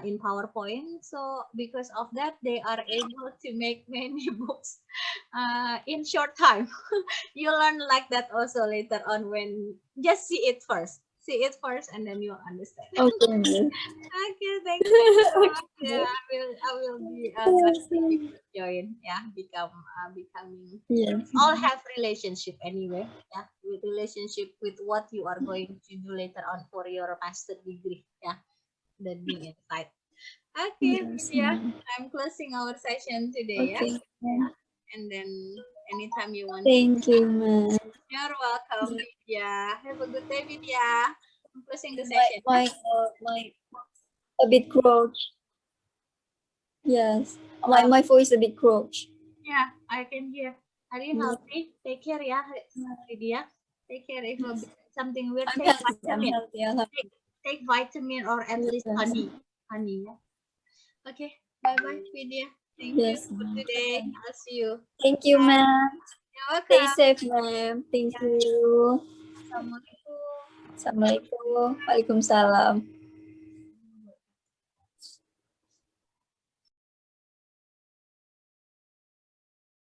in PowerPoint. So because of that, they are able to make many books in short time. You learn like that also later on, when just see it first. See it first, and then you'll understand. Okay. Okay, thank you so much. Yeah, Okay. I will be glad if you could join. Yeah, becoming. Yes. It's all have relationship anyway. Yeah, with relationship with what you are going to do later on for your master degree. Yeah, the being inside. Okay, Yes, yeah, ma'am. I'm closing our session today. Yeah, Okay. yeah, and then anytime you want to. Thank you, ma'am. You're welcome, Vidya. Have a good day, Vidya. I'm closing the My session. my my a bit croach. Yes. My Uh, my voice a bit croach. yeah, I can hear. Are you Yeah. healthy? Take care, yeah, Vidya. Take care. If Yes. something weird, I'm take healthy. I'm vitamin. healthy. I love Take, take vitamin or at least yes. honey. Honey, yeah. Okay. Bye bye, Vidya. Thank you Yes. for Ma'am. today. I'll see you. Thank you, Bye. ma'am. You're Stay welcome. safe, ma'am. Thank Yeah. you. Assalamualaikum. Assalamualaikum. Waalaikumsalam.